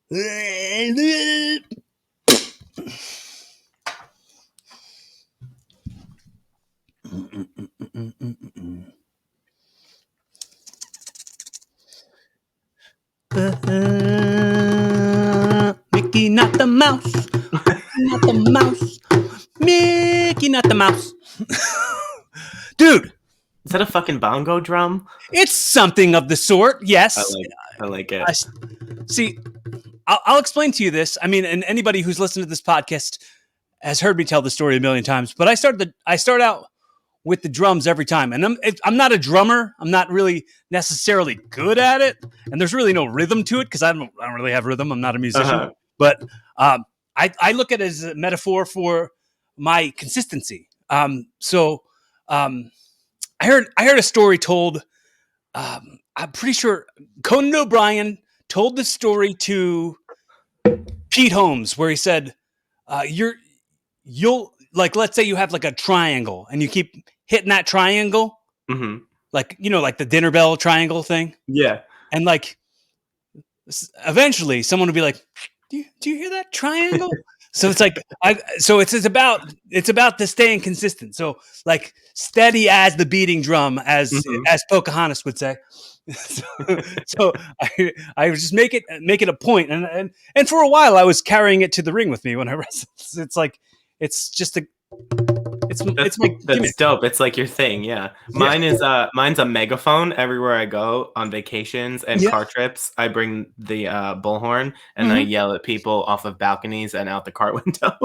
Mickey, not the mouse. Not the mouse. Mickey, not the mouse. Dude, Is that a fucking bongo drum? it's something of the sort. Yes. I like it. See, I'll explain to you this. I mean, and anybody who's listened to this podcast has heard me tell the story a million times. But I start out with the drums every time, and I'm not a drummer. I'm not really necessarily good at it, and there's really no rhythm to it because I don't really have rhythm. I'm not a musician, but I look at it as a metaphor for my consistency. So I heard a story told. I'm pretty sure Conan O'Brien told this story to Pete Holmes, where he said, you'll like, let's say you have like a triangle and you keep hitting that triangle, like, like the dinner bell triangle thing. Yeah. And like, eventually someone would be like, do you hear that triangle? So it's like, it's about the staying consistent. So like steady as the beating drum, as Pocahontas would say. so I would just make it a point, and for a while I was carrying it to the ring with me when I wrestled. It's like it's that's dope. It's like your thing, yeah. Mine's a megaphone. Everywhere I go on vacations and car trips, I bring the bullhorn and I yell at people off of balconies and out the car window.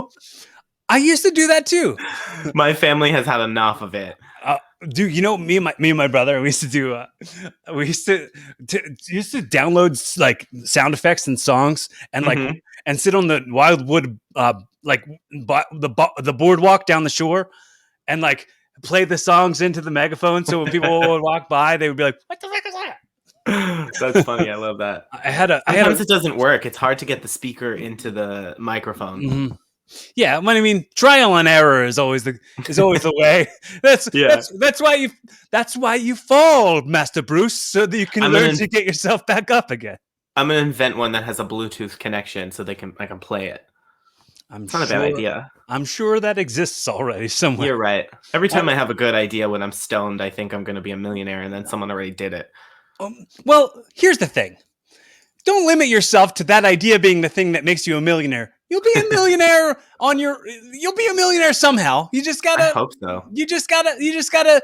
I used to do that too. My family has had enough of it. Dude, me and my brother, we used to download like sound effects and songs and like and sit on the wildwood the boardwalk down the shore and like play the songs into the megaphone. So when people would walk by, they would be like, "What the fuck is that?" That's funny. I love that. Sometimes it doesn't work. It's hard to get the speaker into the microphone. Mm-hmm. Yeah, I mean, trial and error is always the way. That's why you fall, Master Bruce, so that you can learn to get yourself back up again. I'm gonna invent one that has a Bluetooth connection so I can play it. It's not a bad idea. I'm sure that exists already somewhere. You're right. Every time I have a good idea when I'm stoned, I think I'm gonna be a millionaire, and then someone already did it. Well, here's the thing. Don't limit yourself to that idea being the thing that makes you a millionaire. You'll be a millionaire you'll be a millionaire somehow. You just gotta. I hope so. You just gotta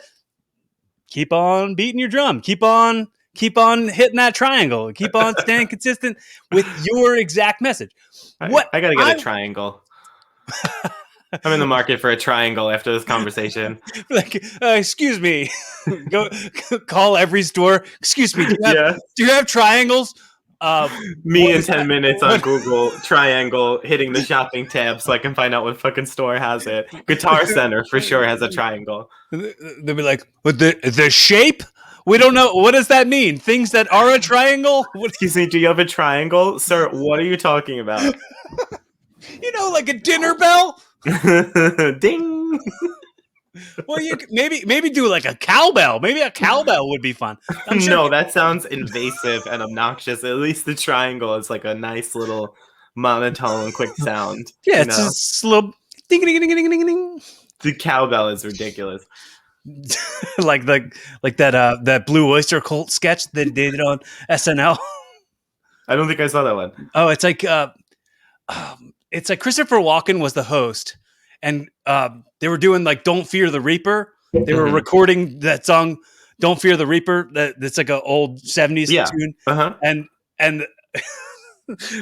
keep on beating your drum. Keep on hitting that triangle. Keep on staying consistent with your exact message. I gotta get a triangle. I'm in the market for a triangle after this conversation. Like, excuse me. Go call every store. Excuse me. Do you have triangles? Me in 10 minutes on Google triangle hitting the shopping tab so I can find out what fucking store has it. Guitar Center for sure has a triangle. They'll be like, "But the shape? We don't know. What does that mean? Things that are a triangle?" Excuse me, do you have a triangle? Sir, what are you talking about? Like a dinner bell? Ding! Well, you maybe do like a cowbell. Maybe a cowbell would be fun. No, that sounds invasive and obnoxious. At least the triangle is like a nice little monotone, quick sound. Yeah, it's just a little ding ding ding ding ding ding. The cowbell is ridiculous. like that Blue Oyster Cult sketch that they did on SNL. I don't think I saw that one. Oh, it's like Christopher Walken was the host. And they were doing like "Don't Fear the Reaper." They were recording that song "Don't Fear the Reaper." That's like an old 70s tune. And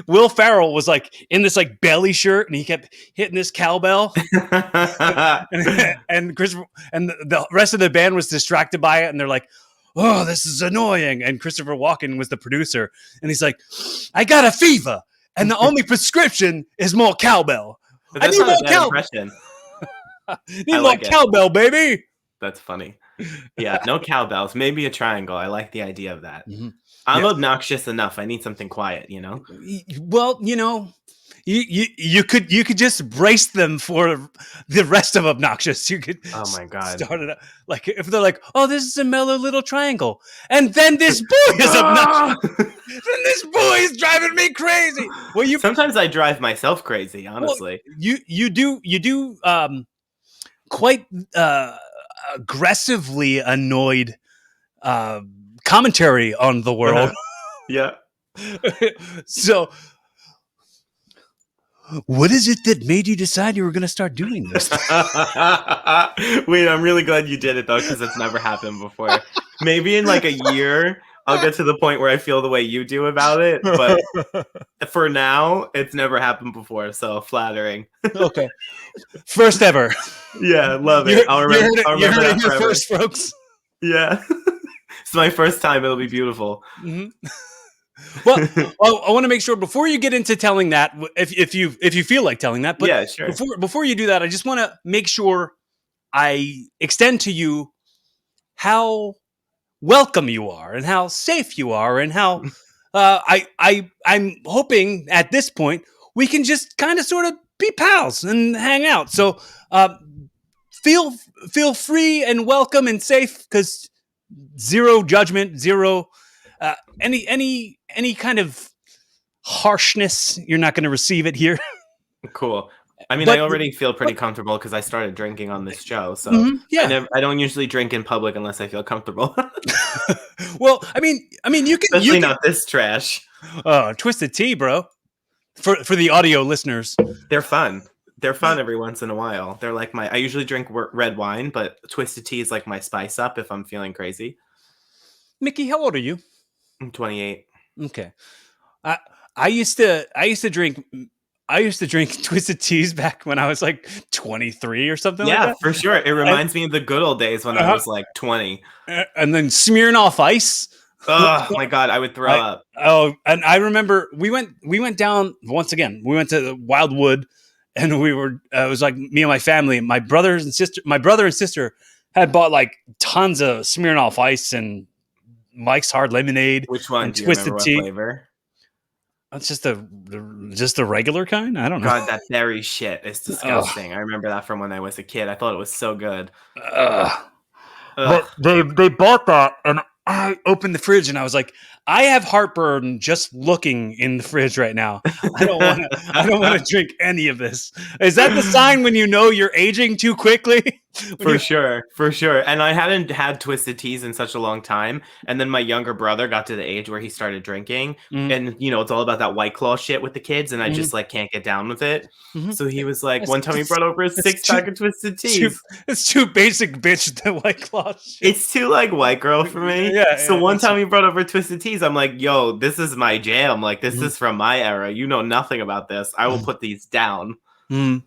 Will Ferrell was like in this like belly shirt, and he kept hitting this cowbell. and Christopher and the rest of the band was distracted by it, and they're like, "Oh, this is annoying." And Christopher Walken was the producer, and he's like, "I got a fever, and the only prescription is more cowbell." I need more cowbell. Need more cowbell, baby. That's funny. Yeah, no cowbells. Maybe a triangle. I like the idea of that. I'm obnoxious enough. I need something quiet, Well, You could just brace them for the rest of obnoxious. You could Oh my God. start it up. Like if they're like, oh, this is a mellow little triangle, and then this boy is obnoxious. Then this boy is driving me crazy. Well, sometimes I drive myself crazy, honestly. Well, you do quite aggressively annoyed commentary on the world. Yeah. So, what is it that made you decide you were going to start doing this? Wait, I'm really glad you did it though, because it's never happened before. Maybe in like a year, I'll get to the point where I feel the way you do about it. But for now, it's never happened before. So flattering. Okay. First ever. Yeah, love it. I'll remember that here forever. first, folks. Yeah. It's my first time. It'll be beautiful. Mm-hmm. Well, I want to make sure before you get into telling that, if you feel like telling that, but yeah, sure. Before you do that, I just want to make sure I extend to you how welcome you are and how safe you are and how I'm hoping at this point we can just kind of sort of be pals and hang out. So feel free and welcome and safe, because zero judgment, zero any kind of harshness. You're not going to receive it here. Cool. I mean, I already feel pretty comfortable because I started drinking on this show. So yeah. I don't usually drink in public unless I feel comfortable. Well, I mean, you can. Especially not this trash. Twisted Tea, bro. For the audio listeners, they're fun. They're fun every once in a while. They're like I usually drink red wine, but Twisted Tea is like my spice up if I'm feeling crazy. Mickey, how old are you? I'm 28. Okay. I used to drink Twisted Teas back when I was like 23 or something like that. Yeah, for sure. It reminds me of the good old days when I was like 20. And then Smirnoff Ice. Oh my God, I would throw up. Oh, and I remember we went down once again. We went to the Wildwood, and we were it was like me and my family. My brother and sister had bought like tons of Smirnoff Ice and Mike's Hard Lemonade. Which one? And do you Twisted remember Tea. What flavor? That's just the regular kind. I don't know. God, that berry shit is disgusting. I remember that from when I was a kid. I thought it was so good. But they bought that, and I opened the fridge, and I was like, I have heartburn just looking in the fridge right now. I don't want to drink any of this. Is that the sign when you know you're aging too quickly? For sure. And I hadn't had Twisted Teas in such a long time. And then my younger brother got to the age where he started drinking. And, it's all about that White Claw shit with the kids. And I just like can't get down with it. So he was like, one time he brought over a 6-pack of Twisted Teas. It's too basic, bitch, the White Claw shit. It's too like white girl for me. So one time he brought over Twisted Teas. I'm like, yo, this is my jam. Like, this is from my era. You know nothing about this. I will put these down. Dude,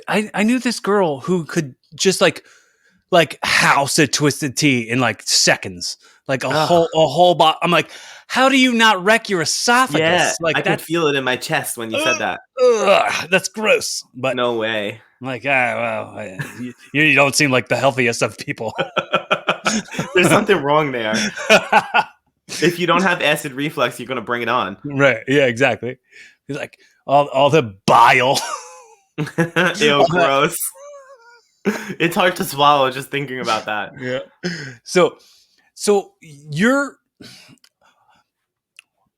I knew this girl who could just like house a Twisted Tea in like seconds, like a whole bottle. I'm like, how do you not wreck your esophagus? Yeah, like I could feel it in my chest when you said that. That's gross. But no way. I'm like, you don't seem like the healthiest of people. There's something wrong there. If you don't have acid reflux, you're gonna bring it on. Right? Yeah, exactly. He's like all the bile. Ew, gross. It's hard to swallow just thinking about that. Yeah. So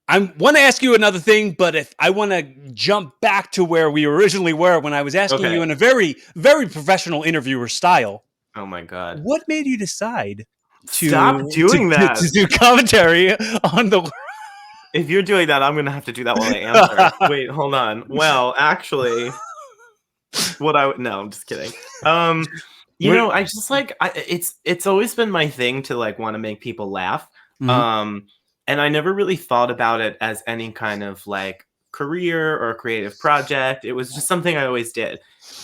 I want to ask you another thing, but if I want to jump back to where we originally were when I was asking you in a very, very professional interviewer style. Oh my God. What made you decide to stop doing that? To do commentary on the. If you're doing that, I'm gonna have to do that while I answer. Wait, hold on. Well, actually. No, I'm just kidding. I just like it's always been my thing to like want to make people laugh. And I never really thought about it as any kind of like career or creative project. It was just something I always did.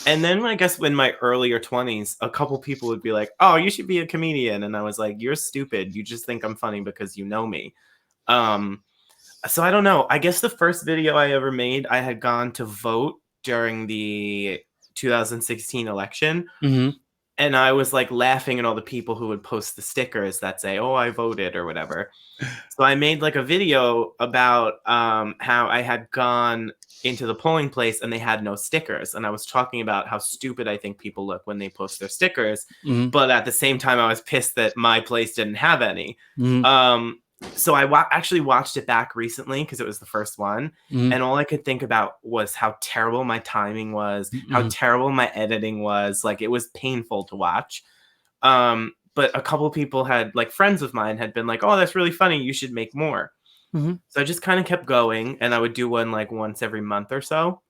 And then I guess in my earlier 20s, a couple people would be like, "Oh, you should be a comedian." And I was like, "You're stupid. You just think I'm funny because you know me." So I don't know. I guess the first video I ever made, I had gone to vote during the 2016 election. and I was like laughing at all the people who would post the stickers that say, "Oh, I voted" or whatever. So I made like a video about how I had gone into the polling place and they had no stickers, and I was talking about how stupid I think people look when they post their stickers, but at the same time I was pissed that my place didn't have any. So I actually watched it back recently because it was the first one, and all I could think about was how terrible my timing was, how terrible my editing was. Like, it was painful to watch. But a couple of people had, like, friends of mine had been like, "Oh, that's really funny. You should make more." So I just kind of kept going, and I would do one like once every month or so.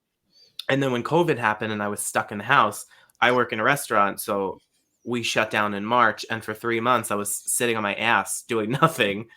And then when COVID happened and I was stuck in the house, I work in a restaurant, so we shut down in March, and for 3 months I was sitting on my ass doing nothing.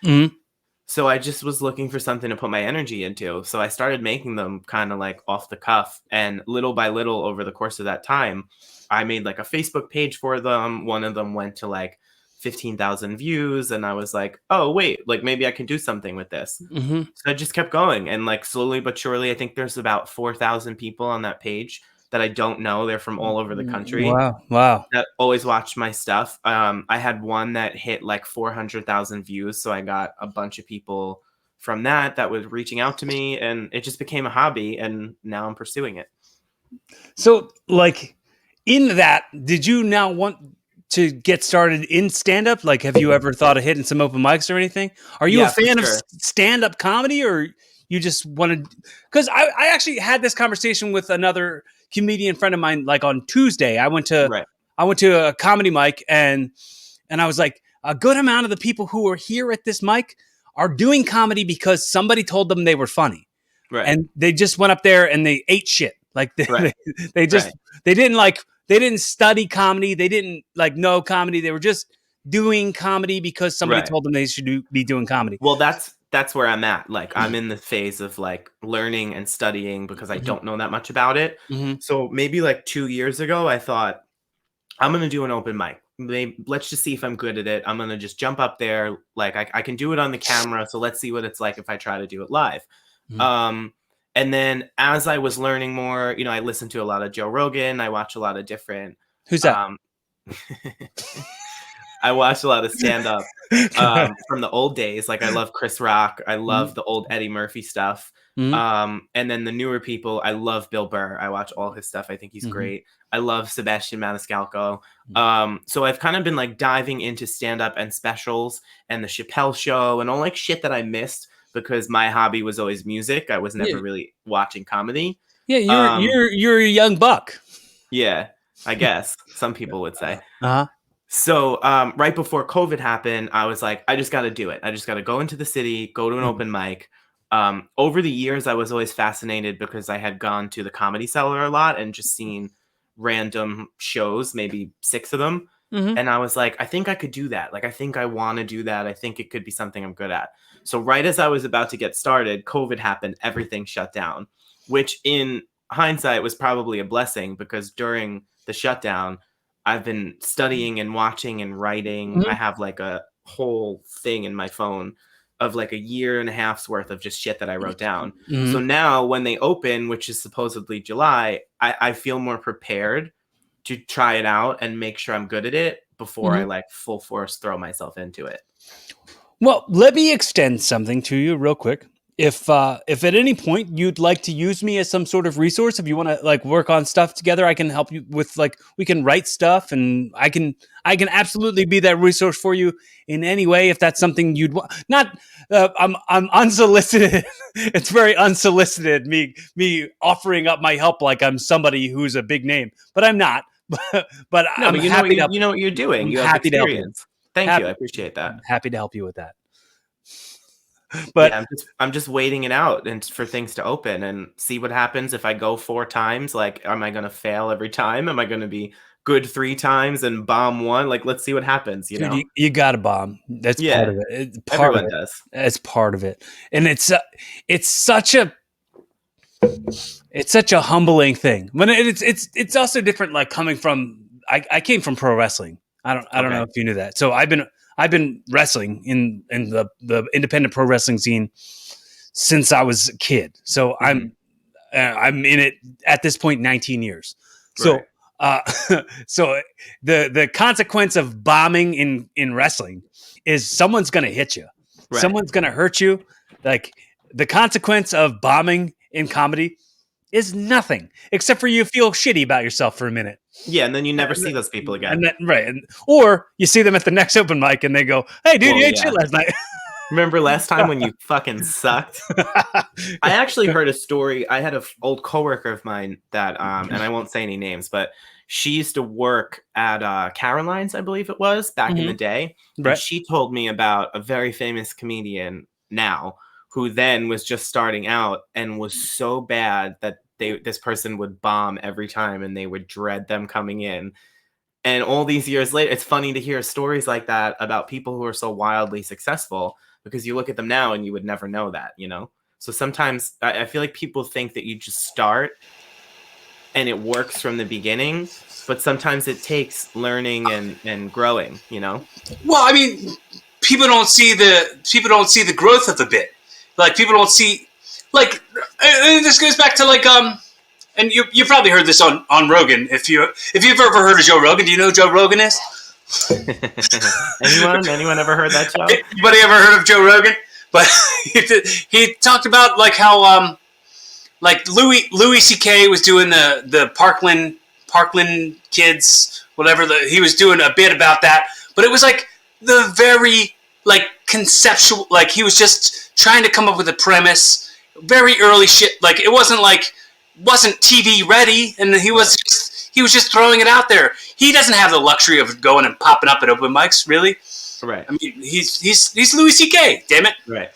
So I just was looking for something to put my energy into. So I started making them kind of like off the cuff, and little by little over the course of that time, I made like a Facebook page for them. One of them went to like 15,000 views, and I was like, "Oh, wait, like maybe I can do something with this." So I just kept going, and like slowly but surely, I think there's about 4,000 people on that page that I don't know. They're from all over the country Wow. that always watch my stuff. I had one that hit like 400,000 views, so I got a bunch of people from that was reaching out to me, and it just became a hobby, and now I'm pursuing it. So, like, in that, did you now want to get started in stand-up? Like, have you ever thought of hitting some open mics or anything? Are you a fan of stand-up comedy, or you just wanted? Because I actually had this conversation with another comedian friend of mine. Like on Tuesday, I went to a comedy mic, and I was like, a good amount of the people who are here at this mic are doing comedy because somebody told them they were funny, and they just went up there and they ate shit. Like they didn't study comedy. They didn't like know comedy. They were just doing comedy because somebody told them they should be doing comedy. Well, that's where I'm at. Like, I'm in the phase of like learning and studying because I don't know that much about it. So maybe like 2 years ago, I thought, I'm going to do an open mic. Let's just see if I'm good at it. I'm going to just jump up there. Like, I can do it on the camera. So let's see what it's like if I try to do it live. And then as I was learning more, I listened to a lot of Joe Rogan. I watch a lot of different. Who's that? I watched a lot of stand-up from the old days. Like, I love Chris Rock. I love the old Eddie Murphy stuff. And then the newer people, I love Bill Burr. I watch all his stuff. I think he's great. I love Sebastian Maniscalco. So I've kind of been like diving into stand-up and specials and the Chappelle Show and all like shit that I missed because my hobby was always music. I was never really watching comedy. Yeah, you're a young buck. Yeah, I guess some people would say. So right before COVID happened, I was like, I just got to do it. I just got to go into the city, go to an open mic. Over the years, I was always fascinated because I had gone to the Comedy Cellar a lot and just seen random shows, maybe 6 of them. And I was like, I think I could do that. Like, I think I want to do that. I think it could be something I'm good at. So right as I was about to get started, COVID happened. Everything shut down, which in hindsight was probably a blessing because during the shutdown, I've been studying and watching and writing. I have like a whole thing in my phone of like a year and a half's worth of just shit that I wrote down. So now when they open, which is supposedly July, I feel more prepared to try it out and make sure I'm good at it before I like full force throw myself into it. Well, let me extend something to you real quick. If at any point you'd like to use me as some sort of resource, if you want to like work on stuff together, I can help you with like, we can write stuff and I can absolutely be that resource for you in any way. If that's something you'd want, not, I'm unsolicited. It's very unsolicited. Me offering up my help. Like I'm somebody who's a big name, but I'm not, but I'm happy to, you know what you're doing. You have experience. Thank you. I appreciate that. I'm happy to help you with that. But yeah, I'm just waiting it out and for things to open and see what happens. If I go 4 times, like, am I going to fail every time? Am I going to be good 3 times and bomb 1? Like, let's see what happens. You know, you got to bomb. That's part of it. Everyone does. It's part of it, and it's such a humbling thing. When it's also different. Like coming from, I came from pro wrestling. I don't know if you knew that. So I've been wrestling in the independent pro wrestling scene since I was a kid. So I'm in it at this point 19 years. So Uh, so the consequence of bombing in wrestling is someone's going to hit you. Right. Someone's going to hurt you. Like the consequence of bombing in comedy is nothing except for you feel shitty about yourself for a minute. Yeah, and then you never see those people again. Or you see them at the next open mic and they go, "Hey, dude, you ate shit last night." Remember last time when you fucking sucked? I actually heard a story. I had an old coworker of mine that, and I won't say any names, but she used to work at Caroline's, I believe it was, back in the day. Right. And she told me about a very famous comedian now who then was just starting out and was so bad that this person would bomb every time and they would dread them coming in. And all these years later, it's funny to hear stories like that about people who are so wildly successful, because you look at them now and you would never know that, you know? So sometimes I feel like people think that you just start and it works from the beginning, but sometimes it takes learning and growing, you know? Well, I mean, people don't see the growth of the bit. Like, people don't see, like, and this goes back to, like, and you probably heard this on Rogan. If you've ever heard of Joe Rogan, do you know who Joe Rogan is? Anyone ever heard that show? Anybody ever heard of Joe Rogan? But he talked about like how like Louis C.K. was doing the Parkland kids, whatever, he was doing a bit about that, but it was like the very like conceptual, like he was just trying to come up with a premise, very early shit. Like it wasn't TV ready, and he was just throwing it out there. He doesn't have the luxury of going and popping up at open mics, really. Right. I mean, he's Louis C.K. Damn it. Right.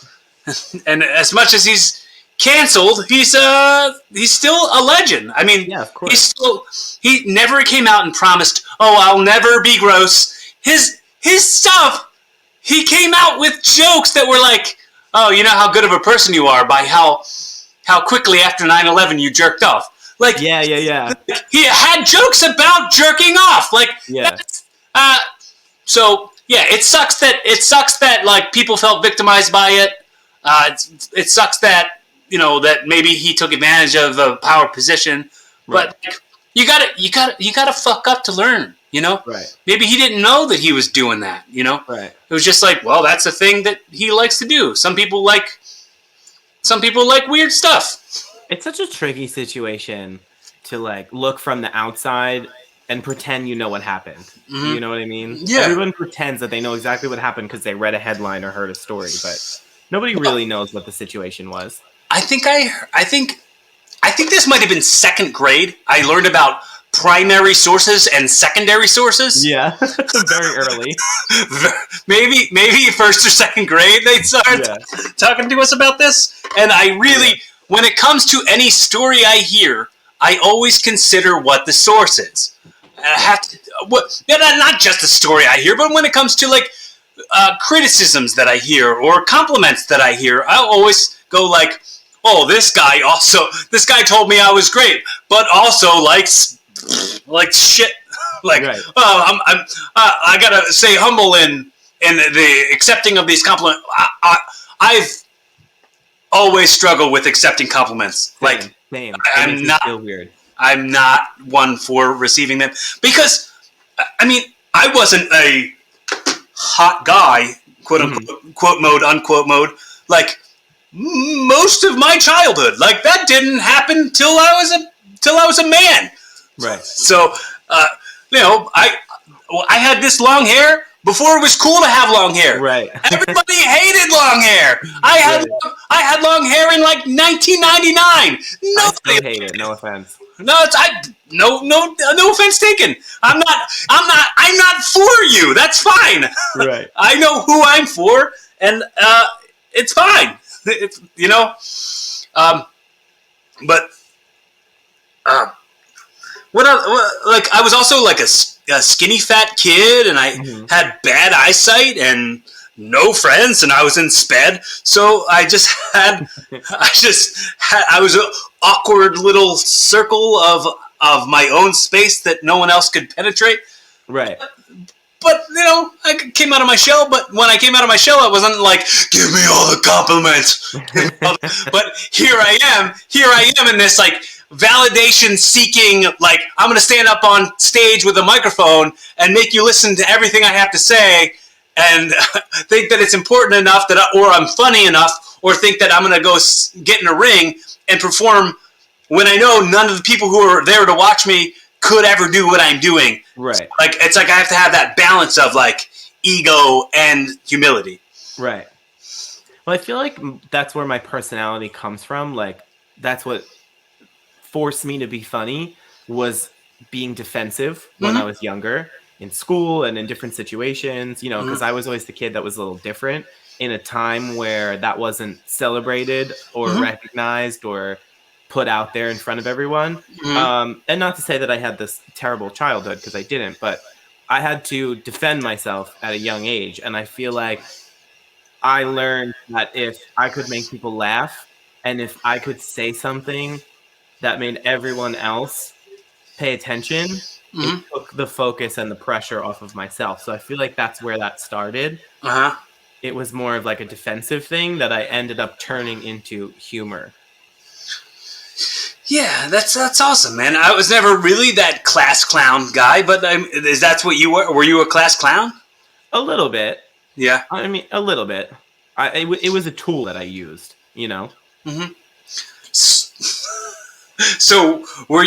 And as much as he's canceled, he's still a legend. I mean, yeah, of course. He never came out and promised, "Oh, I'll never be gross." His stuff, he came out with jokes that were like, "Oh, you know how good of a person you are by how quickly after 9/11 you jerked off." Like, yeah. He had jokes about jerking off. Like, yeah. So yeah, it sucks that like people felt victimized by it. It sucks that, you know, that maybe he took advantage of a power position. Right. But like, you gotta fuck up to learn. You know. Right. Maybe he didn't know that he was doing that. You know. Right. It was just like, well, that's a thing that he likes to do. Some people like weird stuff. It's such a tricky situation to like look from the outside and pretend you know what happened. Mm-hmm. You know what I mean? Yeah. Everyone pretends that they know exactly what happened because they read a headline or heard a story, but nobody really knows what the situation was. I think this might have been second grade. I learned about primary sources and secondary sources. Yeah, very early. maybe first or second grade they started talking to us about this. And I really, when it comes to any story I hear, I always consider what the source is. Not just the story I hear, but when it comes to like criticisms that I hear or compliments that I hear, I'll always go like, "Oh, this guy told me I was great, but also likes like shit." Like, right. I gotta stay humble in the accepting of these compliments. I've always struggled with accepting compliments. Like, Same. I'm not. Feel weird. I'm not one for receiving them because, I mean, I wasn't a hot guy, quote unquote, quote mode, unquote mode, like most of my childhood. Like that didn't happen till I was a man. Right. So, you know, I had this long hair before it was cool to have long hair. Right. Everybody hated long hair. I had long hair in like 1999. Nobody hated it. No offense. No, no offense taken. I'm not for you. That's fine. Right. I know who I'm for, and it's fine. It's, you know, but like I was also like a skinny fat kid, and I had bad eyesight and no friends, and I was in sped, so I was an awkward little circle of my own space that no one else could penetrate. Right. But you know, I came out of my shell. But when I came out of my shell, I wasn't like, "Give me all the compliments." But here I am in this like validation seeking, like, I'm going to stand up on stage with a microphone and make you listen to everything I have to say and think that it's important enough or I'm funny enough, or think that I'm going to go get in a ring and perform when I know none of the people who are there to watch me could ever do what I'm doing. Right. Like, it's like I have to have that balance of like ego and humility. Right. Well, I feel like that's where my personality comes from. Like, that's what forced me to be funny, was being defensive when I was younger in school and in different situations, you know, because I was always the kid that was a little different in a time where that wasn't celebrated or recognized or put out there in front of everyone. And not to say that I had this terrible childhood, because I didn't, but I had to defend myself at a young age. And I feel like I learned that if I could make people laugh and if I could say something that made everyone else pay attention, it took the focus and the pressure off of myself. So I feel like that's where that started. It was more of like a defensive thing that I ended up turning into humor. Yeah, that's awesome, man. I was never really that class clown guy, but is that what you were? Were you a class clown? A little bit. Yeah. I mean, a little bit. It was a tool that I used, you know? So were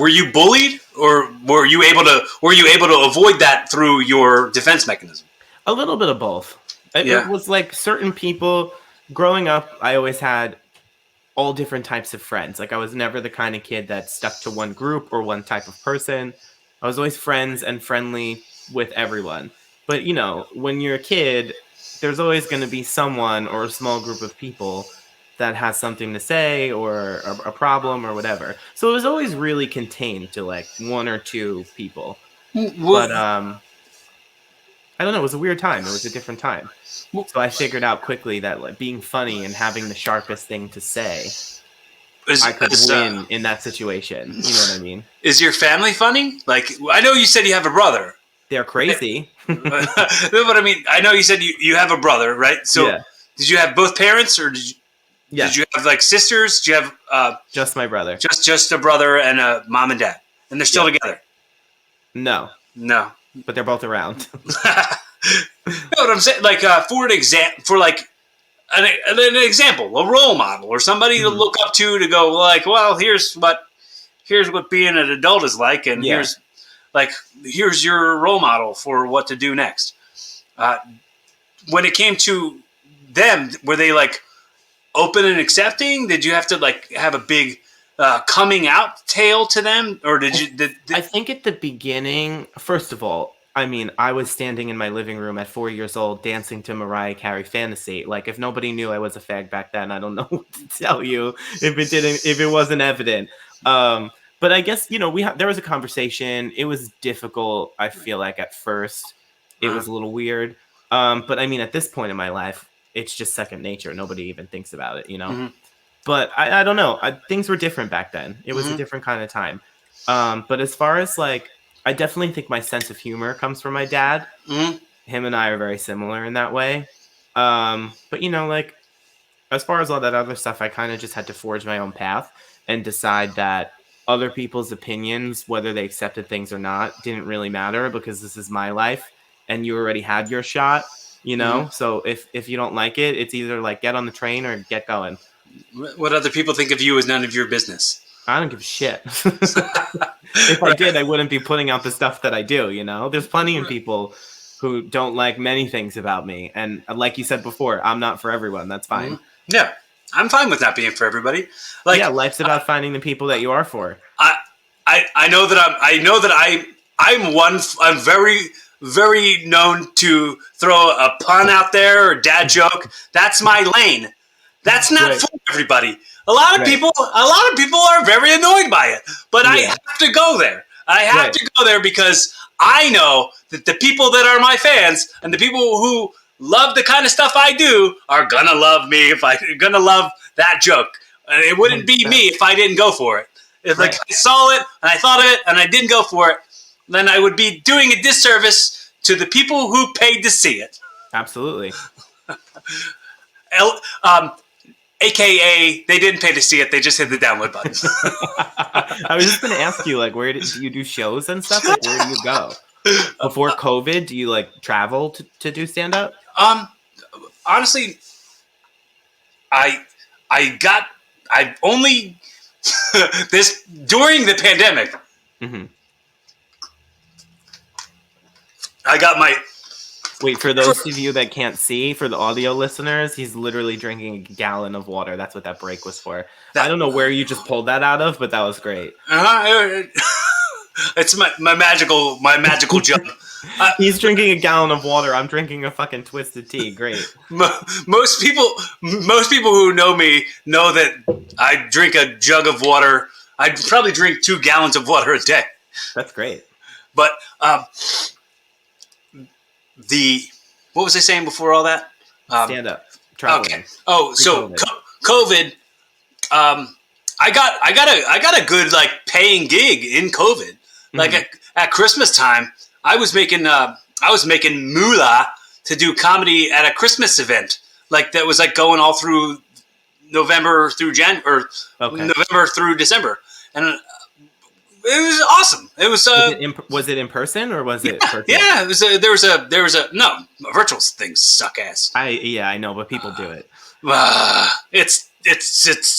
you bullied, or were you able to avoid that through your defense mechanism? A little bit of both. It was like certain people growing up, I always had all different types of friends. Like, I was never the kind of kid that stuck to one group or one type of person. I was always friends and friendly with everyone. But, you know, when you're a kid, there's always going to be someone or a small group of people that has something to say or a problem or whatever. So it was always really contained to like one or two people. But I don't know, it was a weird time. It was a different time. So I figured out quickly that like being funny and having the sharpest thing to say, I could win in that situation. You know what I mean? Is your family funny? Like, I know you said you have a brother. They're crazy. But I mean, I know you said you have a brother, right? So did you have both parents, or did you have like sisters? Did you have just my brother? Just a brother and a mom and dad, and they're still together? No, but they're both around. You know what I'm saying? Like for an example, a role model, or somebody to look up to go like, well, here's what being an adult is like, and here's your role model for what to do next. When it came to them, were they like open and accepting? Did you have to like have a big coming out tale to them, or did you? I think at the beginning, first of all, I mean, I was standing in my living room at 4 years old dancing to Mariah Carey Fantasy. Like, if nobody knew I was a fag back then, I don't know what to tell you if it wasn't evident. But I guess, you know, there was a conversation. It was difficult, I feel like, at first. It was a little weird. But I mean, at this point in my life, it's just second nature. Nobody even thinks about it, you know? But I don't know. Things were different back then. It was a different kind of time. But as far as like, I definitely think my sense of humor comes from my dad. Him and I are very similar in that way. But, you know, like, as far as all that other stuff, I kind of just had to forge my own path and decide that other people's opinions, whether they accepted things or not, didn't really matter, because this is my life and you already had your shot, you know? So if you don't like it, it's either like get on the train or get going. What other people think of you is none of your business. I don't give a shit. If I did, I wouldn't be putting out the stuff that I do, you know? There's plenty of people who don't like many things about me. And like you said before, I'm not for everyone. That's fine. Yeah. I'm fine with not being for everybody. Like, yeah, life's about finding the people that you are for. I know that I'm very, very known to throw a pun out there or dad joke. That's my lane. That's not for everybody. A lot of people are very annoyed by it, but I have to go there. I have to go there because I know that the people that are my fans and the people who love the kind of stuff I do are gonna love me if I'm gonna love that joke. And it wouldn't be me if I didn't go for it. If like I saw it and I thought of it and I didn't go for it, then I would be doing a disservice to the people who paid to see it. Absolutely. AKA, they didn't pay to see it. They just hit the download button. I was just gonna ask you, like, where do you do shows and stuff? Like, where do you go before COVID? Do you like travel to do stand up? Honestly, I only this during the pandemic. Mm-hmm. I got my. Wait, for those of you that can't see, for the audio listeners, he's literally drinking a gallon of water. That's what that break was for. I don't know where you just pulled that out of, but that was great. It's my magical jug. He's drinking a gallon of water. I'm drinking a fucking twisted tea. Great. Most people who know me know that I drink a jug of water. I probably drink 2 gallons of water a day. That's great. But what was I saying before all that? Stand up. Traveling. Okay. Oh, so COVID. I got a good like paying gig in COVID. Like at Christmas time, I was making moolah to do comedy at a Christmas event. Like that was like going all through November through November through December, and it was awesome. It was. Was it in person or was it? Virtual? Yeah, it was. There was a no virtual things suck ass. I know, but people do it. It's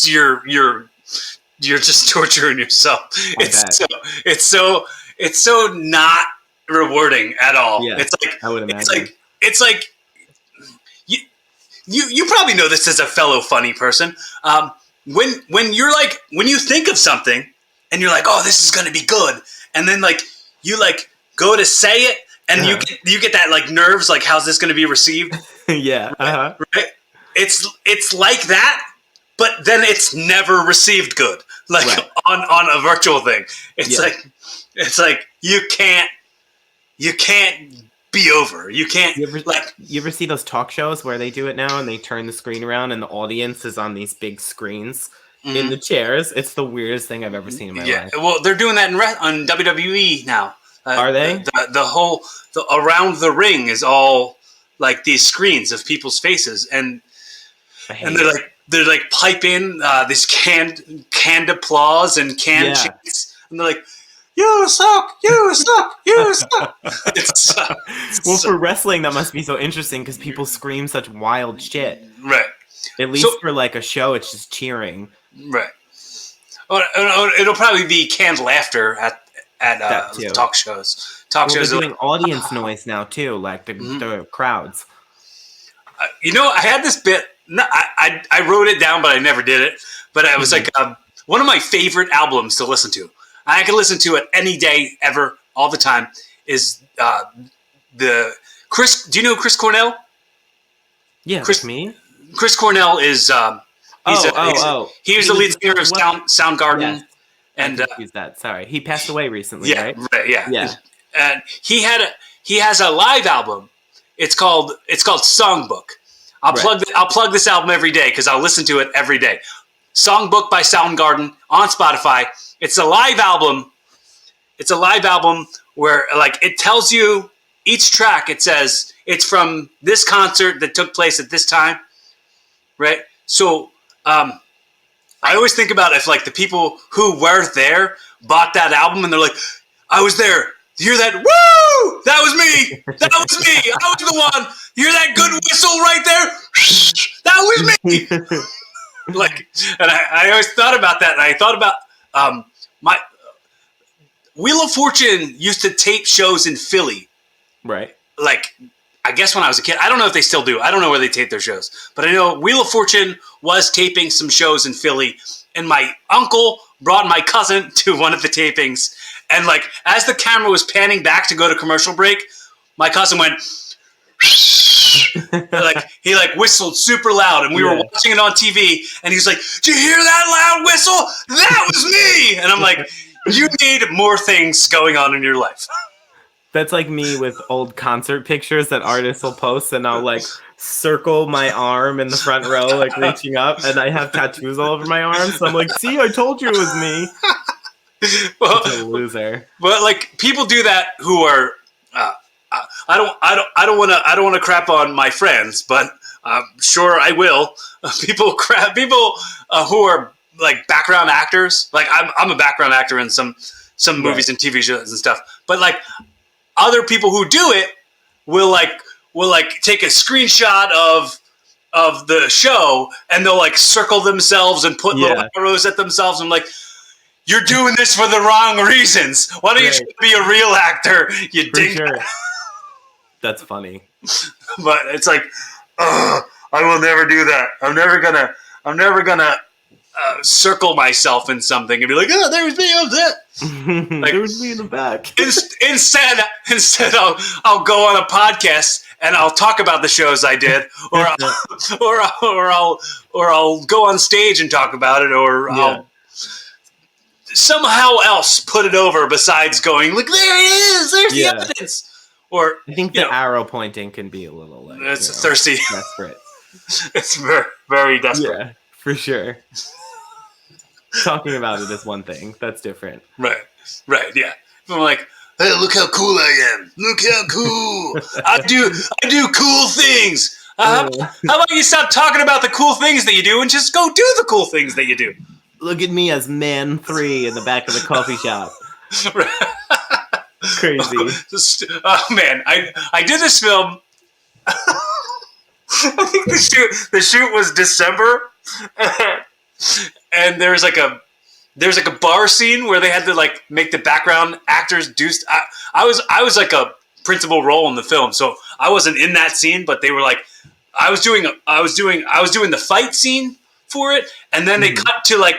you're just torturing yourself. It's so not rewarding at all. Yeah, it's like I would imagine. It's like you probably know this as a fellow funny person. When you think of something and you're like, oh, this is gonna be good, and then like you like go to say it and you get that like nerves, like how's this gonna be received? Yeah. Right. It's like that, but then it's never received good. Like on a virtual thing. It's like you can't be over. You can't you ever see those talk shows where they do it now and they turn the screen around and the audience is on these big screens in the chairs? It's the weirdest thing I've ever seen in my life. Well, they're doing that on WWE now. Are they? The whole around the ring is all like these screens of people's faces, and they're like pipe in this canned applause and canned chants, and they're like, "You suck! You suck! You suck!" Well, for wrestling, that must be so interesting because people scream such wild shit. Right. At least for like a show, it's just cheering. Right. It'll probably be canned laughter at talk shows. They're doing audience noise now too, like the crowds. I had this bit. No, I wrote it down, but I never did it. But it was like one of my favorite albums to listen to. I can listen to it any day, ever, all the time. Is the Chris? Do you know Chris Cornell? Yeah, me. Chris Cornell is. He was the lead singer of Soundgarden. Yes. And that. Sorry, he passed away recently, right? Right. Yeah. And he has a live album. It's called Songbook. I'll plug this album every day because I'll listen to it every day. Songbook by Soundgarden on Spotify. It's a live album. It's a live album where like it tells you each track. It says it's from this concert that took place at this time, right? So I always think about if like the people who were there bought that album and they're like, I was there. You hear that? Woo! That was me. That was me. I was the one. You hear that good whistle right there? That was me. Like, and I always thought about that. And I thought about my Wheel of Fortune used to tape shows in Philly. Right. Like, I guess when I was a kid. I don't know if they still do. I don't know where they tape their shows. But I know Wheel of Fortune was taping some shows in Philly. And my uncle brought my cousin to one of the tapings. And like, as the camera was panning back to go to commercial break, my cousin went, like he like whistled super loud, and we were watching it on TV, and he was like, "Did you hear that loud whistle? That was me!" And I'm like, "You need more things going on in your life." That's like me with old concert pictures that artists will post, and I'll like circle my arm in the front row, like reaching up, and I have tattoos all over my arms. So I'm like, "See, I told you it was me." Well, a loser. But like people do that who are I don't want to crap on my friends, but I'm sure I will. People who are like background actors. Like I'm a background actor in some movies and TV shows and stuff. But like other people who do it will take a screenshot of the show and they'll like circle themselves and put little arrows at themselves. I'm like, you're doing this for the wrong reasons. Why don't you try to be a real actor? You dink. Sure. That's funny. But it's like, I will never do that. I'm never gonna circle myself in something and be like, oh, there was me. I was it. Like, there was me in the back. Instead, I'll go on a podcast and I'll talk about the shows I did, or I'll go on stage and talk about it, or I'll somehow else put it over besides going, look, there it is. There's the evidence. Or I think the arrow pointing can be a little like it's thirsty, desperate. It's very, very desperate. Yeah, for sure. Talking about it is one thing. That's different. Right. Yeah. I'm like, hey, look how cool I am. Look how cool. I do cool things. How about you stop talking about the cool things that you do and just go do the cool things that you do? Look at me as man 3 in the back of the coffee shop. Crazy. Oh man, I did this film. I think the shoot was December, and there's like a bar scene where they had to like make the background actors do. I was like a principal role in the film, so I wasn't in that scene, but they were like, I was doing the fight scene for it, and then they cut to like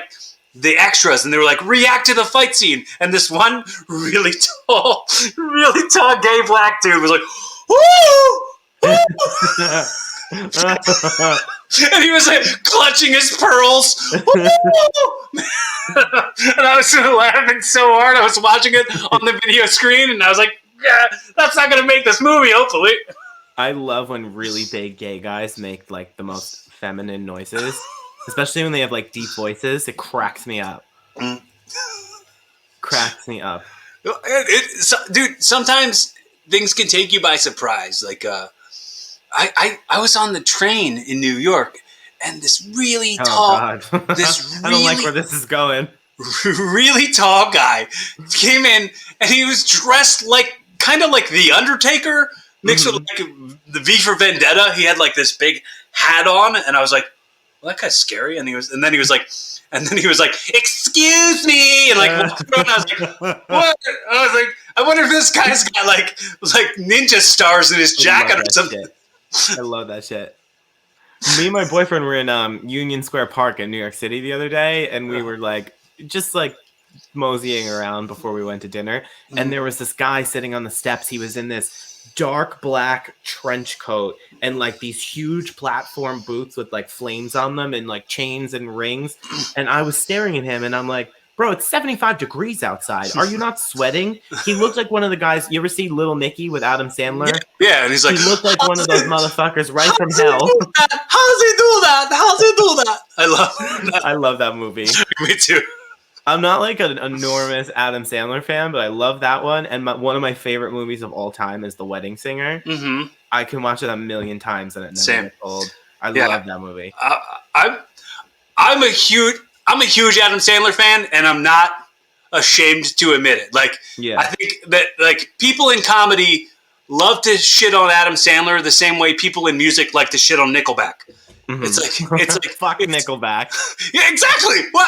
the extras, and they were like, react to the fight scene, and this one really tall gay black dude was like, woo! And he was like clutching his pearls. And I was laughing so hard. I was watching it on the video screen, and I was like, yeah, that's not going to make this movie, hopefully. I love when really big gay guys make like the most feminine noises, especially when they have like deep voices. It cracks me up. Cracks me up. Dude, sometimes things can take you by surprise. Like, I was on the train in New York, and this really tall, I don't like where this is going. Really tall guy came in, and he was dressed like kind of like the Undertaker mixed with like the V for Vendetta. He had like this big hat on, and I was like, well, that guy's scary. And then he was like, excuse me, and like walked around. I was like, what? I was like, I wonder if this guy's got like ninja stars in his jacket or something. I love that shit. Me and my boyfriend were in Union Square Park in New York City the other day, and we were like just like moseying around before we went to dinner, and there was this guy sitting on the steps. He was in this dark black trench coat and like these huge platform boots with like flames on them and like chains and rings, and I was staring at him and I'm like, bro, it's 75 degrees outside. Are you not sweating? He looked like one of the guys. You ever see Little Nicky with Adam Sandler? Yeah, and he's like, he looked like one of those motherfuckers right from hell. How's he do that? I love that movie. Me too. I'm not like an enormous Adam Sandler fan, but I love that one. And one of my favorite movies of all time is The Wedding Singer. Mm-hmm. I can watch it a million times and it never gets old. I love that movie. I'm a huge Adam Sandler fan, and I'm not ashamed to admit it. Like, I think that like people in comedy love to shit on Adam Sandler the same way people in music like to shit on Nickelback. Mm-hmm. It's like fuck Nickelback. Yeah, exactly. What?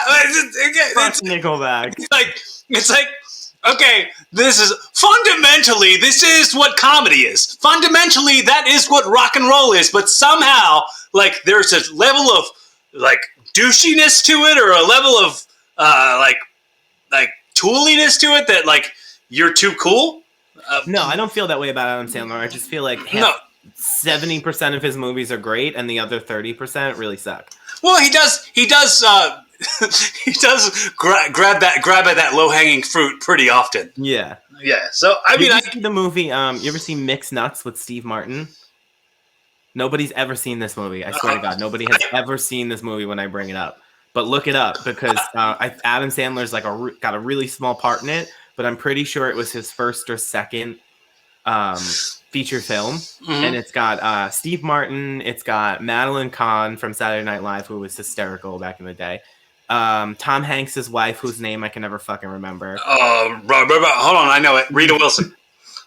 Fuck Nickelback. It's like okay, this is what comedy is. Fundamentally, that is what rock and roll is. But somehow, like, there's a level of like douchiness to it, or a level of like tooliness to it that like you're too cool. No, I don't feel that way about Adam Sandler. I just feel like 70% of his movies are great, and the other 30% really suck. Well, he does he does grab at that low hanging fruit pretty often. Yeah. So I mean, I see the movie. You ever see Mixed Nuts with Steve Martin? Nobody's ever seen this movie. I swear to God, nobody has ever seen this movie when I bring it up. But look it up, because Adam Sandler's like got a really small part in it, but I'm pretty sure it was his first or second feature film, Mm-hmm. and it's got Steve Martin, it's got Madeline Kahn from Saturday Night Live, who was hysterical back in the day. Tom Hanks' wife, whose name I can never fucking remember. Hold on, I know it. Rita Wilson.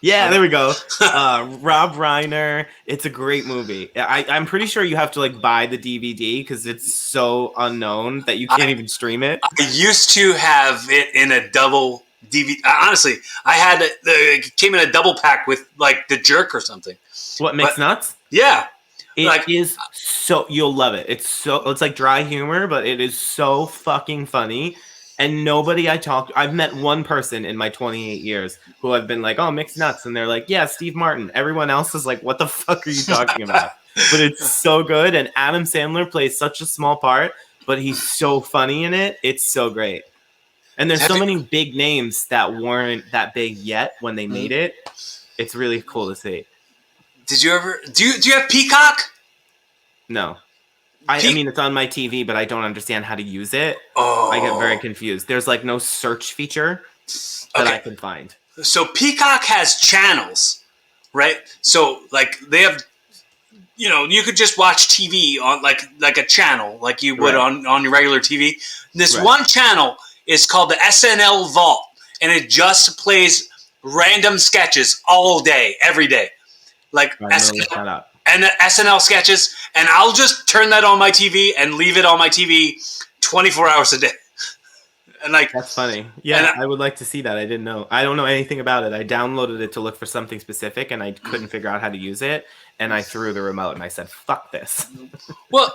Yeah, there we go. Rob Reiner. It's a great movie. I'm pretty sure you have to like buy the DVD because it's so unknown that you can't even stream it. I used to have it in a double DVD. Honestly, I had it came in a double pack with like The Jerk or something. What makes nuts? Yeah, It is so you'll love it. It's like dry humor, but it is so fucking funny. And nobody I've met one person in my 28 years who have been like, oh, Mixed Nuts. And they're like, yeah, Steve Martin. Everyone else is like, what the fuck are you talking about? But it's so good. And Adam Sandler plays such a small part, but he's so funny in it. It's so great. And there's so many big names that weren't that big yet when they made it. It's really cool to see. Did you ever do you have Peacock? No. I mean, it's on my TV, but I don't understand how to use it. Oh. I get very confused. There's like no search feature that I can find. So Peacock has channels, right? So like they have, you could just watch TV on like a channel, like you would on your regular TV. This one channel is called the SNL Vault, and it just plays random sketches all day, every day. Like SNL. And the SNL sketches, and I'll just turn that on my TV and leave it on my TV 24 hours a day. And like that's funny. Yeah, I would like to see that. I didn't know. I don't know anything about it. I downloaded it to look for something specific, and I couldn't figure out how to use it. And I threw the remote, and I said, "Fuck this." Well,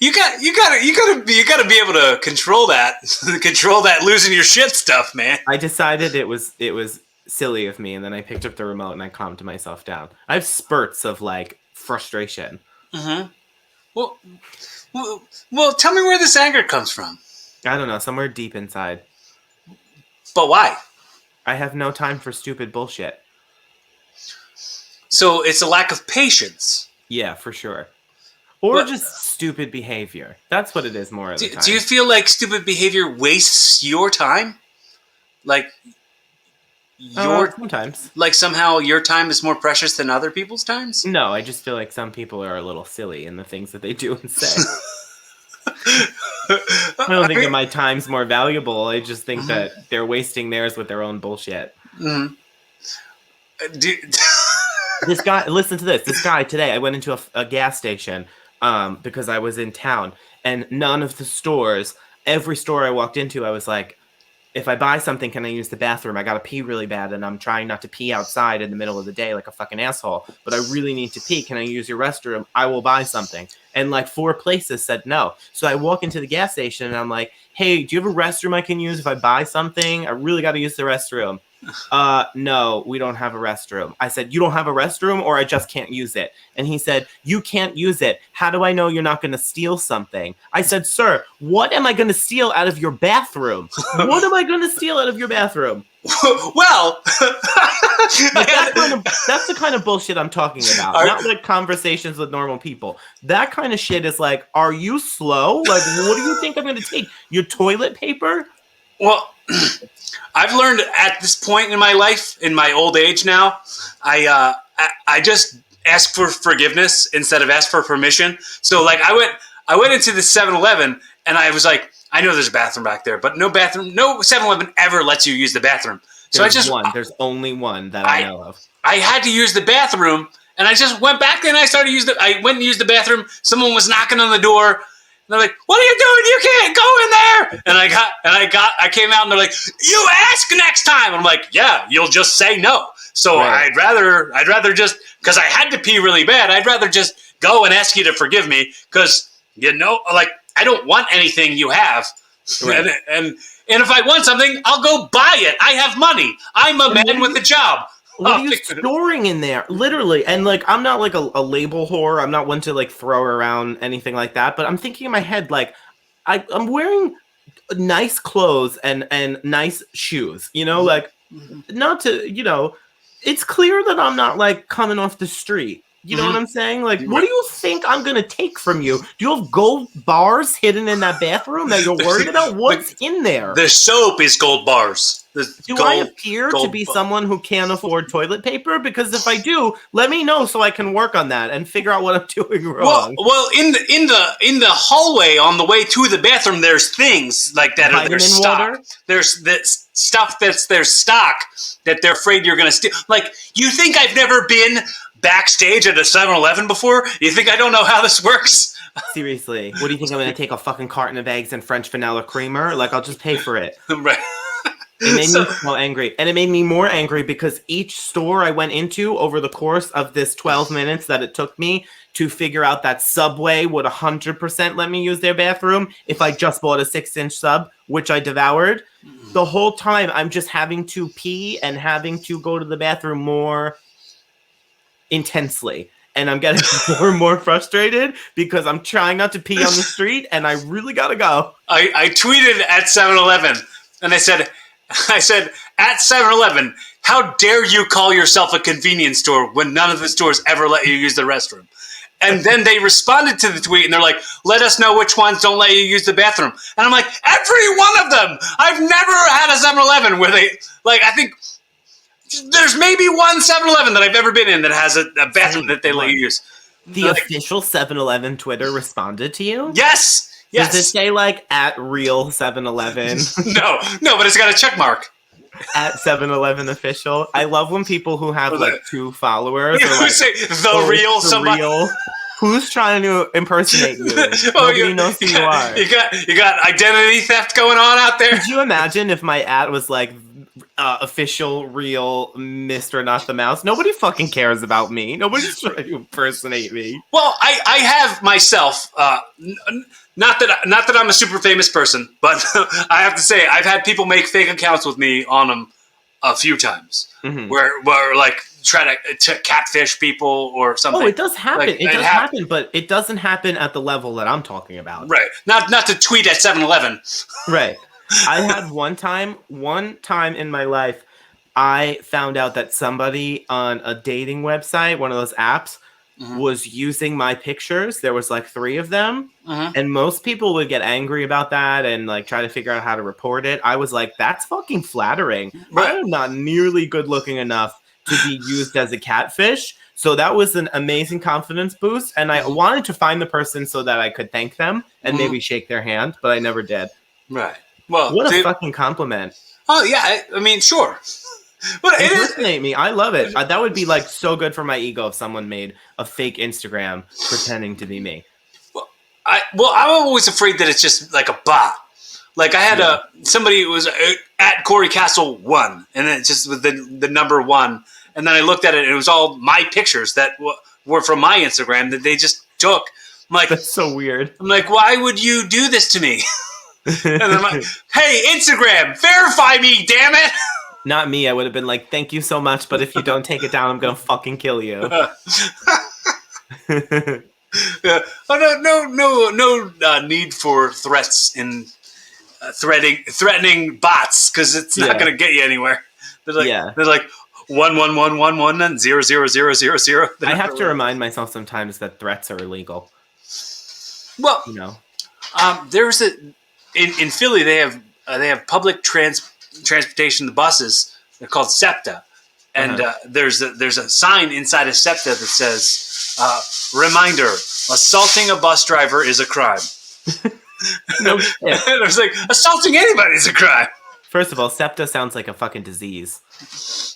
you gotta be able to control that losing your shit stuff, man. I decided it was silly of me, and then I picked up the remote and I calmed myself down. I have spurts of like frustration. Mm-hmm. Well, tell me where this anger comes from. I don't know, somewhere deep inside. But why? I have no time for stupid bullshit. So it's a lack of patience. Yeah, for sure. Or just stupid behavior. That's what it is more of the time. Do you feel like stupid behavior wastes your time? Like sometimes. Like somehow your time is more precious than other people's times? No, I just feel like some people are a little silly in the things that they do and say. I don't think that my time's more valuable. I just think that they're wasting theirs with their own bullshit. Mm-hmm. This guy, listen to this. This guy today, I went into a gas station because I was in town, and none of the stores, every store I walked into, I was like, if I buy something, can I use the bathroom? I gotta pee really bad, and I'm trying not to pee outside in the middle of the day like a fucking asshole, but I really need to pee. Can I use your restroom? I will buy something. And like 4 places said no. So I walk into the gas station, and I'm like, hey, do you have a restroom I can use if I buy something? I really gotta use the restroom. No, we don't have a restroom. I said, you don't have a restroom, or I just can't use it. And he said, you can't use it. How do I know you're not going to steal something? I said, sir, what am I going to steal out of your bathroom? What am I going to steal out of your bathroom? Well, that's the kind of bullshit I'm talking about. Not like conversations with normal people. That kind of shit is like, are you slow? Like, what do you think I'm going to take? Your toilet paper? Well, I've learned at this point in my life, in my old age now, I just ask for forgiveness instead of ask for permission. So like I went into the 7-Eleven and I was like, I know there's a bathroom back there, but no 7-Eleven ever lets you use the bathroom. So there's only one that I know of. I had to use the bathroom, and I just went back there and I went and used the bathroom. Someone was knocking on the door. They're like, "What are you doing? You can't go in there!" And I came out, and they're like, "You ask next time." I'm like, "Yeah, you'll just say no." So right. I'd rather just, because I had to pee really bad, I'd rather just go and ask you to forgive me, because like I don't want anything you have, right. and if I want something, I'll go buy it. I have money. I'm a man with a job. What are you storing in there? Literally. And like, I'm not like a label whore. I'm not one to like throw around anything like that. But I'm thinking in my head, like, I'm wearing nice clothes and nice shoes, like not to, it's clear that I'm not like coming off the street. You know what I'm saying? Like, what do you think I'm gonna take from you? Do you have gold bars hidden in that bathroom that you're worried about? What's in there? The soap is gold bars. Do I appear to be someone who can't afford toilet paper? Because if I do, let me know so I can work on that and figure out what I'm doing wrong. Well, in the hallway on the way to the bathroom, there's things like that are their stock. There's this stuff that's their stock that they're afraid you're gonna steal. Like, you think I've never been backstage at a 7-Eleven before? You think I don't know how this works? Seriously, what do you think I'm gonna take a fucking carton of eggs and French vanilla creamer? Like, I'll just pay for it. Right. It made me so angry. And it made me more angry because each store I went into over the course of this 12 minutes that it took me to figure out that Subway would 100% let me use their bathroom if I just bought a 6-inch sub, which I devoured. The whole time I'm just having to pee and having to go to the bathroom more intensely. And I'm getting more and more frustrated because I'm trying not to pee on the street and I really gotta go. I tweeted at 7-Eleven and I said, at 7-Eleven, how dare you call yourself a convenience store when none of the stores ever let you use the restroom? And then they responded to the tweet and they're like, let us know which ones don't let you use the bathroom. And I'm like, every one of them! I've never had a 7-Eleven where they, like, I think there's maybe one 7-Eleven that I've ever been in that has a bathroom that they let you use. The official 7-Eleven Twitter responded to you? Yes! Yes. Does it say like at real 7-Eleven? No, but it's got a check mark. At 7-Eleven official. I love when people who have like 2 followers are like, say the real somebody. Real. Who's trying to impersonate you? Nobody knows who you are. You got identity theft going on out there. Could you imagine if my ad was like official, real Mr. Not the Mouse? Nobody fucking cares about me. Nobody's trying to impersonate me. Well, I have myself. Not that I'm a super famous person, but I have to say I've had people make fake accounts with me on them a few times, where like try to catfish people or something. Oh, it does happen. Like, it does happen, but it doesn't happen at the level that I'm talking about. Right. Not to tweet at 7-Eleven. Right. I had one time in my life, I found out that somebody on a dating website, one of those apps, was using my pictures. There was like 3 of them. And most people would get angry about that and like try to figure out how to report it. I was like, that's fucking flattering. Right. I am not nearly good looking enough to be used as a catfish. So that was an amazing confidence boost. And I wanted to find the person so that I could thank them and maybe shake their hand, but I never did. Right. Well, what a fucking compliment. Oh yeah. I mean, sure. But impersonate me. I love it. That would be like so good for my ego if someone made a fake Instagram pretending to be me. I'm always afraid that it's just like a bot. Like I had somebody who was at Corey Castle 1, and then it just with the number 1, and then I looked at it and it was all my pictures that were from my Instagram that they just took. I'm like, that's so weird. I'm like, why would you do this to me? And I'm like, hey, Instagram, verify me, damn it! Not me. I would have been like, thank you so much, but if you don't take it down, I'm gonna fucking kill you. Oh no need for threats in threatening bots because it's not gonna get you anywhere. They're like 11111 and 00000. I have to remind myself sometimes that threats are illegal. Well, you know, there's in Philly they have public transportation, the buses. They're called SEPTA, and there's a sign inside of SEPTA that says, "Reminder: assaulting a bus driver is a crime." No, and I was like, assaulting anybody is a crime. First of all, SEPTA sounds like a fucking disease.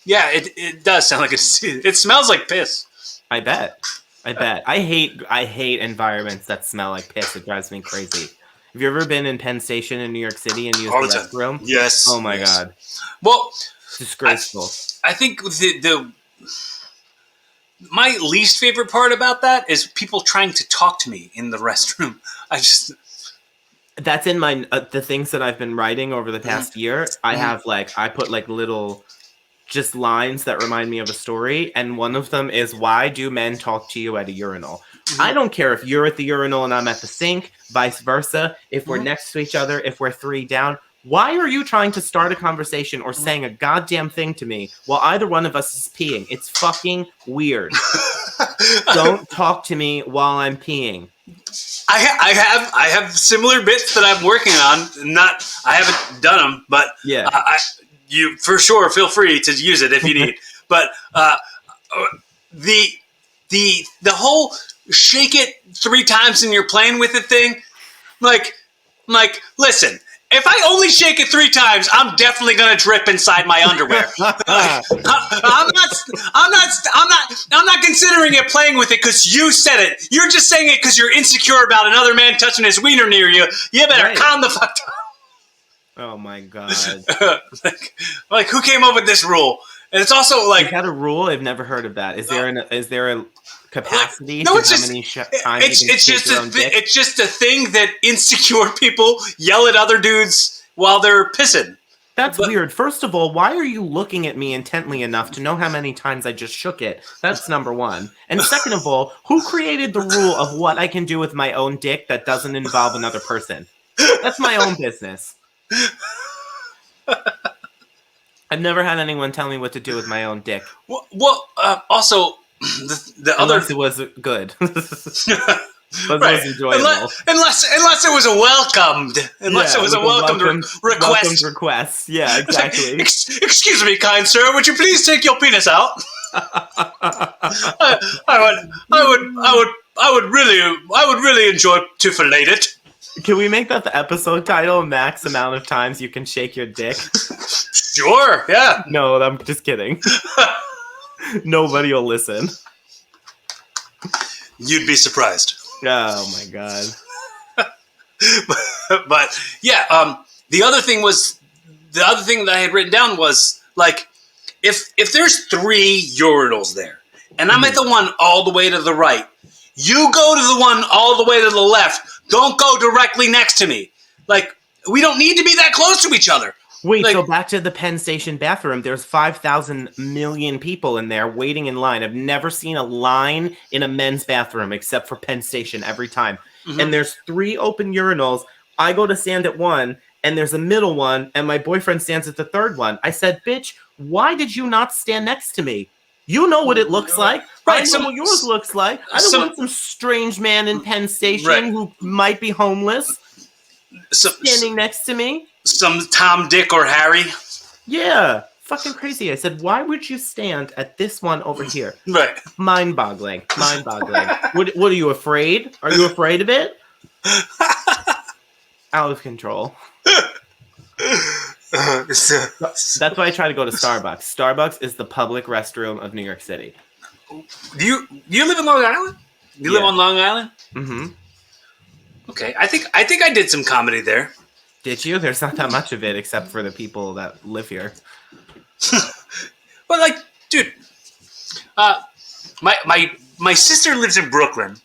Yeah, it does sound like a disease. It smells like piss. I bet. I hate environments that smell like piss. It drives me crazy. Have you ever been in Penn Station in New York City and used the restroom? Yes. Oh my god. Well, disgraceful. I think my least favorite part about that is people trying to talk to me in the restroom. That's in my the things that I've been writing over the past year. I have I put like little just lines that remind me of a story, and one of them is, why do men talk to you at a urinal? I don't care if you're at the urinal and I'm at the sink, vice versa. If we're next to each other, if we're 3 down, Why are you trying to start a conversation or saying a goddamn thing to me while either one of us is peeing? It's fucking weird. Don't talk to me while I'm peeing. I have similar bits that I'm working on. I haven't done them, but yeah, you for sure feel free to use it if you need. But the whole shake it 3 times and you're playing with it thing, like listen. If I only shake it 3 times, I'm definitely gonna drip inside my underwear. I'm not considering it playing with it because you said it. You're just saying it because you're insecure about another man touching his wiener near you. You better calm the fuck down. Oh my god! like who came up with this rule? And it's also like, is that a rule? I've never heard of that. Is there a capacity? No, it's just it's just a thing that insecure people yell at other dudes while they're pissing. That's weird. First of all, why are you looking at me intently enough to know how many times I just shook it? That's number one. And second of all, who created the rule of what I can do with my own dick that doesn't involve another person? That's my own business. I've never had anyone tell me what to do with my own dick. Well, also, the unless other... it was good. Right. Was enjoyable. Unless it was a welcomed. Unless it was a welcomed request. Request. Yeah, exactly. Like, excuse me, kind sir, would you please take your penis out? I would really enjoy to fillet it. Can we make that the episode title? Max amount of times you can shake your dick. Sure. Yeah. No, I'm just kidding. Nobody will listen. You'd be surprised. Oh my god. but yeah, the other thing that I had written down was like, if there's 3 urinals there, and I'm at the one all the way to the right, you go to the one all the way to the left. Don't go directly next to me. Like, we don't need to be that close to each other. Wait, like, so back to the Penn Station bathroom. There's 5,000 million people in there waiting in line. I've never seen a line in a men's bathroom except for Penn Station every time. Mm-hmm. And there's 3 open urinals. I go to stand at one, and there's a middle one, and my boyfriend stands at the third one. I said, bitch, why did you not stand next to me? You know what it looks like. Right, I know what yours looks like. I don't want some strange man in Penn Station who might be homeless standing next to me. Some Tom, Dick, or Harry. Yeah, fucking crazy. I said, why would you stand at this one over here? Right. Mind-boggling. What are you afraid? Are you afraid of it? Out of control. That's why I try to go to Starbucks. Starbucks is the public restroom of New York City. Do you live in Long Island? You live on Long Island? Mm-hmm. Okay, I think I did some comedy there. Did you? There's not that much of it except for the people that live here. But like, dude, my sister lives in Brooklyn.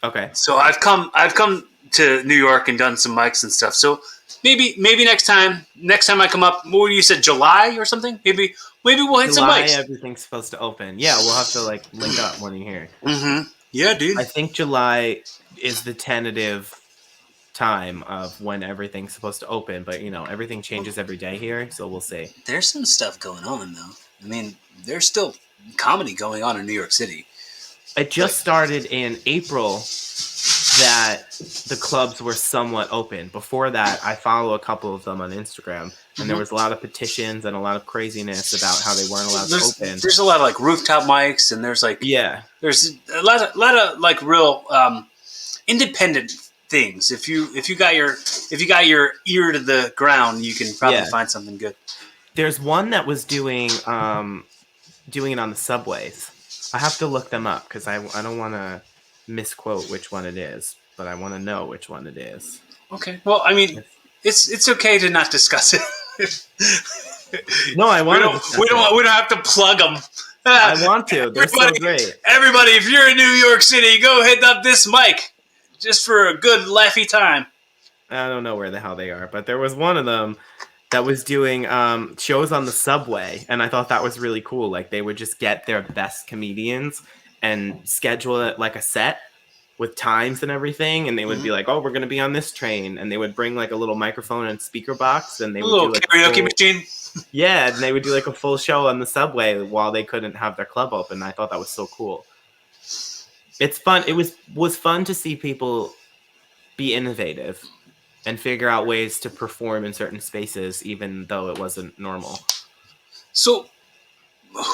Okay. So I've come to New York and done some mics and stuff. So maybe next time I come up, what you said, July or something? Maybe we'll hit some mics. Everything's supposed to open. Yeah, we'll have to like link up when you're here. Mm-hmm. Yeah, dude. I think July is the tentative time of when everything's supposed to open, but everything changes every day here, so we'll see. There's some stuff going on though. I mean, there's still comedy going on in New York City. It just started in April that the clubs were somewhat open. Before that, I follow a couple of them on Instagram, and there was a lot of petitions and a lot of craziness about how they weren't allowed to open. There's a lot of like rooftop mics, and there's like there's a lot of like real independent things. If you got your ear to the ground, you can probably find something good. There's one that was doing it on the subways. I have to look them up because I don't want to misquote which one it is, but I want to know which one it is. Okay. Well, I mean, it's okay to not discuss it. No, I want to. We don't have to plug them. I want to. They're so great. Everybody, if you're in New York City, go hit up this mic just for a good laughy time. I don't know where the hell they are, but there was one of them that was doing shows on the subway, and I thought that was really cool. Like, they would just get their best comedians and schedule it like a set, with times and everything, and they would be like, "Oh, we're gonna be on this train," and they would bring like a little microphone and speaker box, and they A would little do like karaoke machine. yeah, and they would do like a full show on the subway while they couldn't have their club open. I thought that was so cool. It's fun. It was fun to see people be innovative and figure out ways to perform in certain spaces, even though it wasn't normal. So,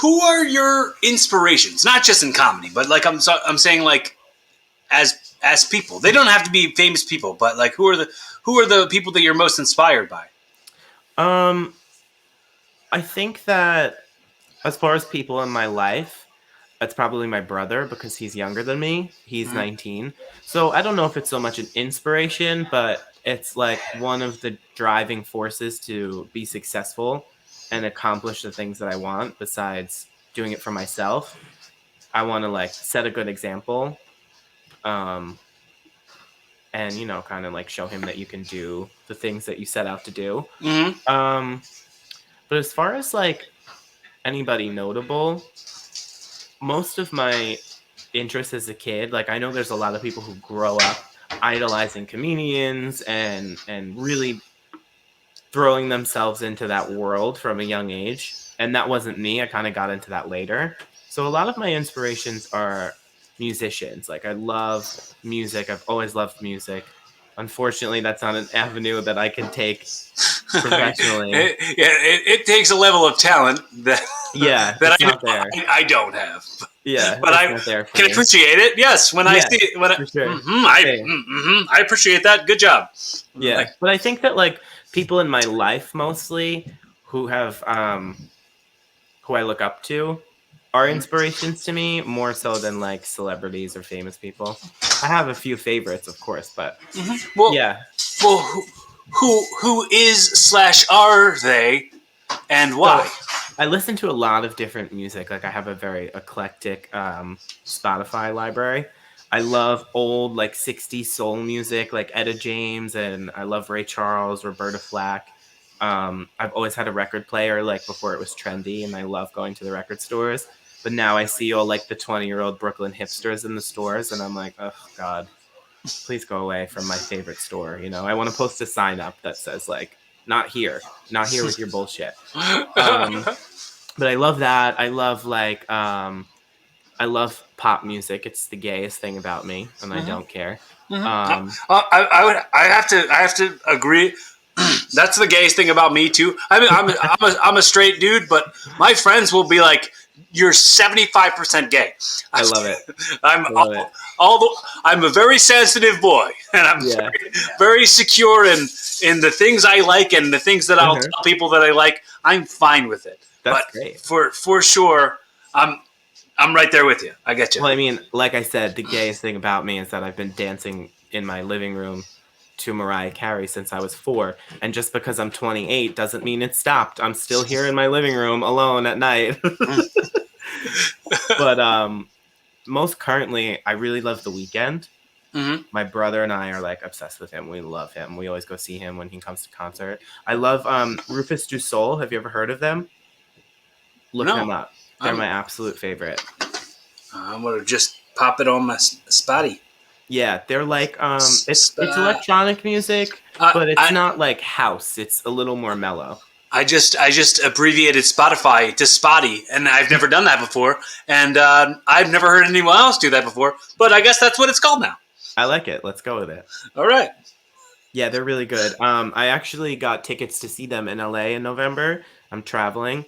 who are your inspirations? Not just in comedy, but like I'm saying, like as people. They don't have to be famous people, but like who are the people that you're most inspired by? I think that as far as people in my life, that's probably my brother because he's younger than me. He's 19. So I don't know if it's so much an inspiration, but it's like one of the driving forces to be successful and accomplish the things that I want besides doing it for myself. I want to like set a good example. And, you know, kind of like show him that you can do the things that you set out to do. But as far as like anybody notable, most of my interests as a kid, like I know there's a lot of people who grow up idolizing comedians and really throwing themselves into that world from a young age. And that wasn't me. I kind of got into that later. So a lot of my inspirations are musicians. Like I love music. I've always loved music. Unfortunately, that's not an avenue that I can take professionally. It takes a level of talent that I don't have. Yeah, but I can appreciate it. Yes, when I see it, I appreciate that. Good job. Yeah, but I think that like people in my life mostly who have who I look up to are inspirations to me more so than like celebrities or famous people. I have a few favorites, of course, but Well, who is / are they, and why? So, I listen to a lot of different music. Like I have a very eclectic Spotify library. I love old like 60s soul music, like Etta James, and I love Ray Charles, Roberta Flack. I've always had a record player like before it was trendy, and I love going to the record stores. But now I see all like the 20-year-old Brooklyn hipsters in the stores, and I'm like, oh God, please go away from my favorite store. You know, I want to post a sign up that says like, not here with your bullshit. But I love that. I love like, I love pop music. It's the gayest thing about me, and I don't care. I have to agree. That's the gayest thing about me too. I mean, I'm a straight dude, but my friends will be like, "You're 75% gay." I love it. I'm a very sensitive boy, and I'm very secure in the things I like and the things that I'll tell people that I like. I'm fine with it. That's great. For sure, I'm right there with you. I get you. Well, I mean, like I said, the gayest thing about me is that I've been dancing in my living room to Mariah Carey since I was 4, and just because I'm 28 doesn't mean it stopped. I'm still here in my living room alone at night. But most currently, I really love The Weeknd. My brother and I are like obsessed with him. We love him. We always go see him when he comes to concert. I love Rufus Du Sol. Have you ever heard of them? Look them up. They're my absolute favorite. I'm gonna just pop it on my spotty. Yeah, they're like it's electronic music, but it's not like house. It's a little more mellow. I just abbreviated Spotify to Spotty, and I've never done that before, and I've never heard anyone else do that before. But I guess that's what it's called now. I like it. Let's go with it. All right. Yeah, they're really good. I actually got tickets to see them in LA in November. I'm traveling.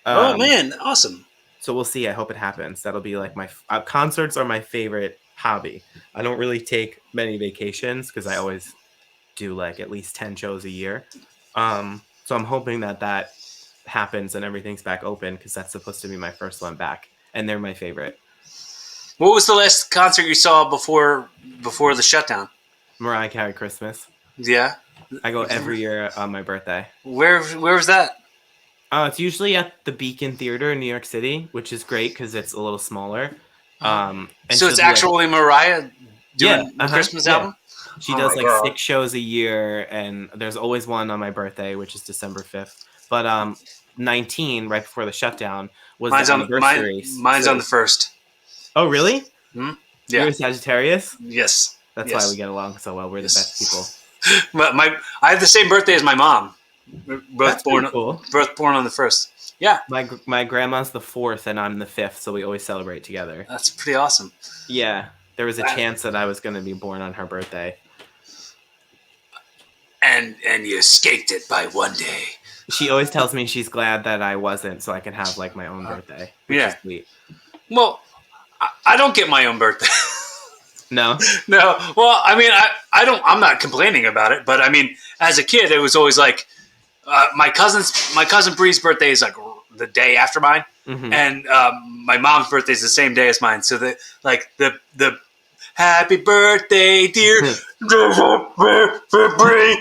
Oh man, awesome. So we'll see. I hope it happens. That'll be like my concerts are my favorite hobby. I don't really take many vacations because I always do like at least 10 shows a year. So I'm hoping that happens and everything's back open because that's supposed to be my first one back, and they're my favorite. What was the last concert you saw before the shutdown? Mariah Carey Christmas. Yeah. I go every year on my birthday. Where was that? It's usually at the Beacon Theater in New York City, which is great because it's a little smaller. So it's actually Mariah doing the Christmas album? She does like 6 shows a year, and there's always one on my birthday, which is December 5th. But 19, right before the shutdown, was the anniversary. Mine's on the 1st. Oh, really? Hmm? Yeah. You're a Sagittarius? Yes. That's Yes. why we get along so well. We're the Yes. best people. I have the same birthday as my mom. We're That's pretty cool. both born on the 1st. Yeah. My grandma's the 4th and I'm the 5th, so we always celebrate together. That's pretty awesome. Yeah. There was a chance that I was going to be born on her birthday. And you escaped it by one day. She always tells me she's glad that I wasn't, so I can have like my own birthday. Which is sweet. Well, I don't get my own birthday. No? No. Well, I mean, I'm not complaining about it, but I mean, as a kid, it was always like my cousin Bree's birthday is like the day after mine, and my mom's birthday is the same day as mine. So the happy birthday, dear Bree.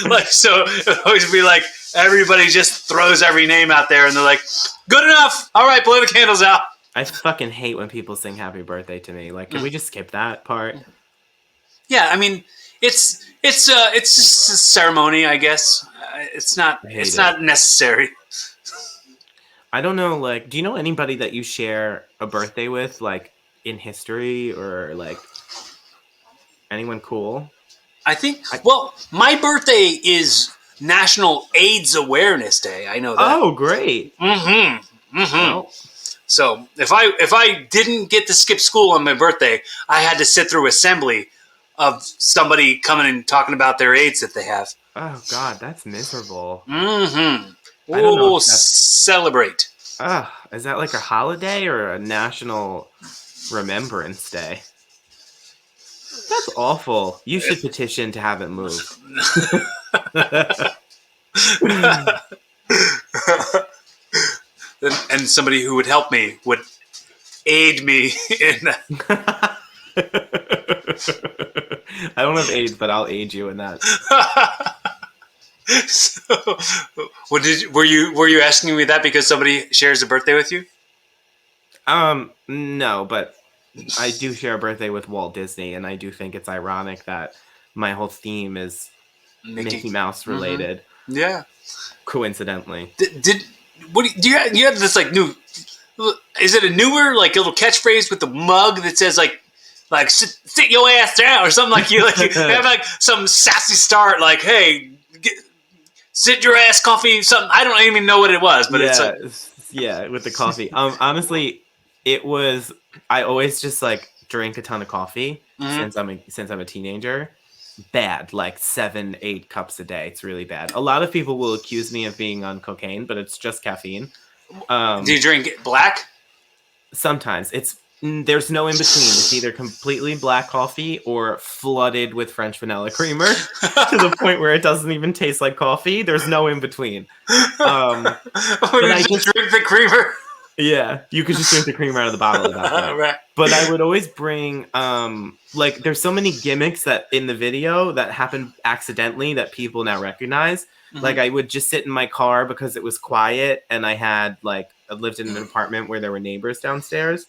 Like, so it would always be like everybody just throws every name out there, and they're like, "Good enough. All right, blow the candles out." I fucking hate when people sing happy birthday to me. Like, can we just skip that part? Yeah, I mean, it's just a ceremony, I guess. It's not necessary. I don't know, like, do you know anybody that you share a birthday with, like, in history, or, like, anyone cool? I think, well, my birthday is National AIDS Awareness Day. I know that. Oh, great. Well, so if I didn't get to skip school on my birthday, I had to sit through assembly of somebody coming and talking about their AIDS that they have. oh, God, that's miserable. I I don't know We'll if that's- celebrate. Is that like a holiday or a national remembrance day? That's awful. You should petition to have it moved. And somebody who would help me would aid me in that. I don't have AIDS, but I'll aid you in that. So, were you asking me that because somebody shares a birthday with you? No, but I do share a birthday with Walt Disney, and I do think it's ironic that my whole theme is Mickey Mouse related. Yeah. Coincidentally. Do you have this like new? Is it a newer like little catchphrase with the mug that says like sit your ass down or something like you have like some sassy start like hey sit your ass coffee something I don't even know what it was but it's like yeah with the coffee. Honestly, it was I always just like drink a ton of coffee since I'm a teenager. Bad, like 7-8 cups a day. It's really bad. A lot of people will accuse me of being on cocaine, but it's just caffeine. Do you drink it black? Sometimes there's no in between. It's either completely black coffee or flooded with French vanilla creamer to the point where it doesn't even taste like coffee. There's no in between. I just drink the creamer. Yeah, you could just drink the creamer out of the bottle at that point. Right. But I would always bring like there's so many gimmicks that in the video that happen accidentally that people now recognize. Like I would just sit in my car because it was quiet and I lived in an apartment where there were neighbors downstairs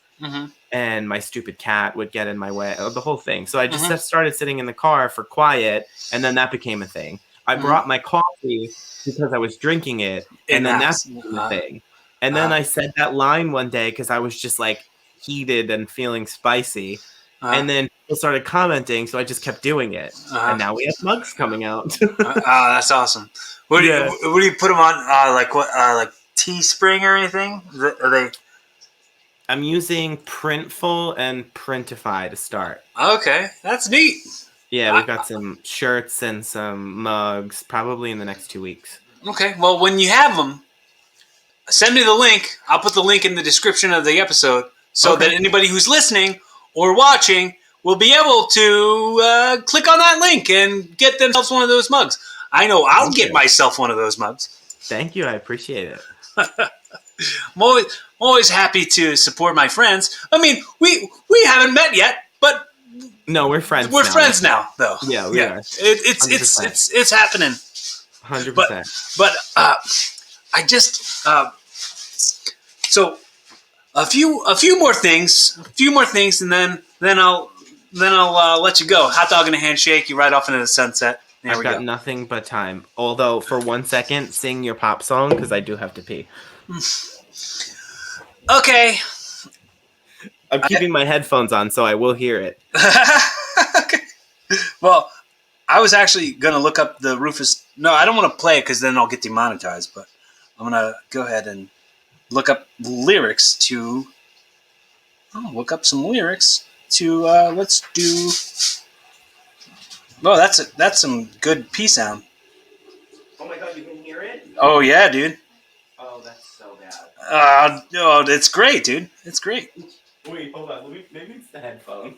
and my stupid cat would get in my way of the whole thing. So I just started sitting in the car for quiet and then that became a thing. I brought my coffee because I was drinking it and then that's the thing. And then I said that line one day because I was just like heated and feeling spicy. And then people started commenting, so I just kept doing it. And now we have mugs coming out. That's awesome. What do you put them on? Like Teespring or anything? Are they? I'm using Printful and Printify to start. Okay, that's neat. Yeah, we've got some shirts and some mugs probably in the next 2 weeks. Okay, well, when you have them, send me the link. I'll put the link in the description of the episode so that anybody who's listening or watching will be able to click on that link and get themselves one of those mugs. I know I'll get myself one of those mugs. Thank you. I appreciate it. I'm always happy to support my friends. I mean, we haven't met yet, but no, we're friends. We're friends now, though. Yeah, we are. It's happening. 100%. But I just so a few more things, and then I'll let you go. Hot dog and a handshake. You right off into the sunset. I've got nothing but time. Although, for 1 second, sing your pop song because I do have to pee. Okay. I'm keeping my headphones on, so I will hear it. Okay. Well, I was actually going to look up the Rufus. No, I don't want to play it because then I'll get demonetized. But I'm going to go ahead and look up lyrics to. I'll look up some lyrics to. Let's do. Oh, that's some good P sound. Oh my god, you can hear it? Oh yeah, dude. Oh, that's so bad. No, it's great, dude. It's great. Wait, hold on. Maybe it's the headphone.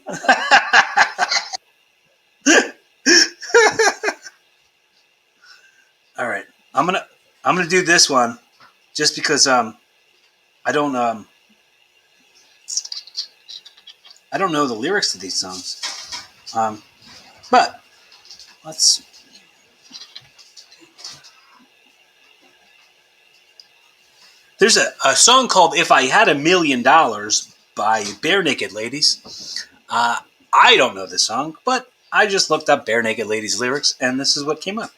All right, I'm gonna do this one, just because I don't know the lyrics to these songs, but let's. There's a song called "If I Had $1 Million" by Bare Naked Ladies. I don't know this song, but I just looked up Bare Naked Ladies lyrics, and this is what came up.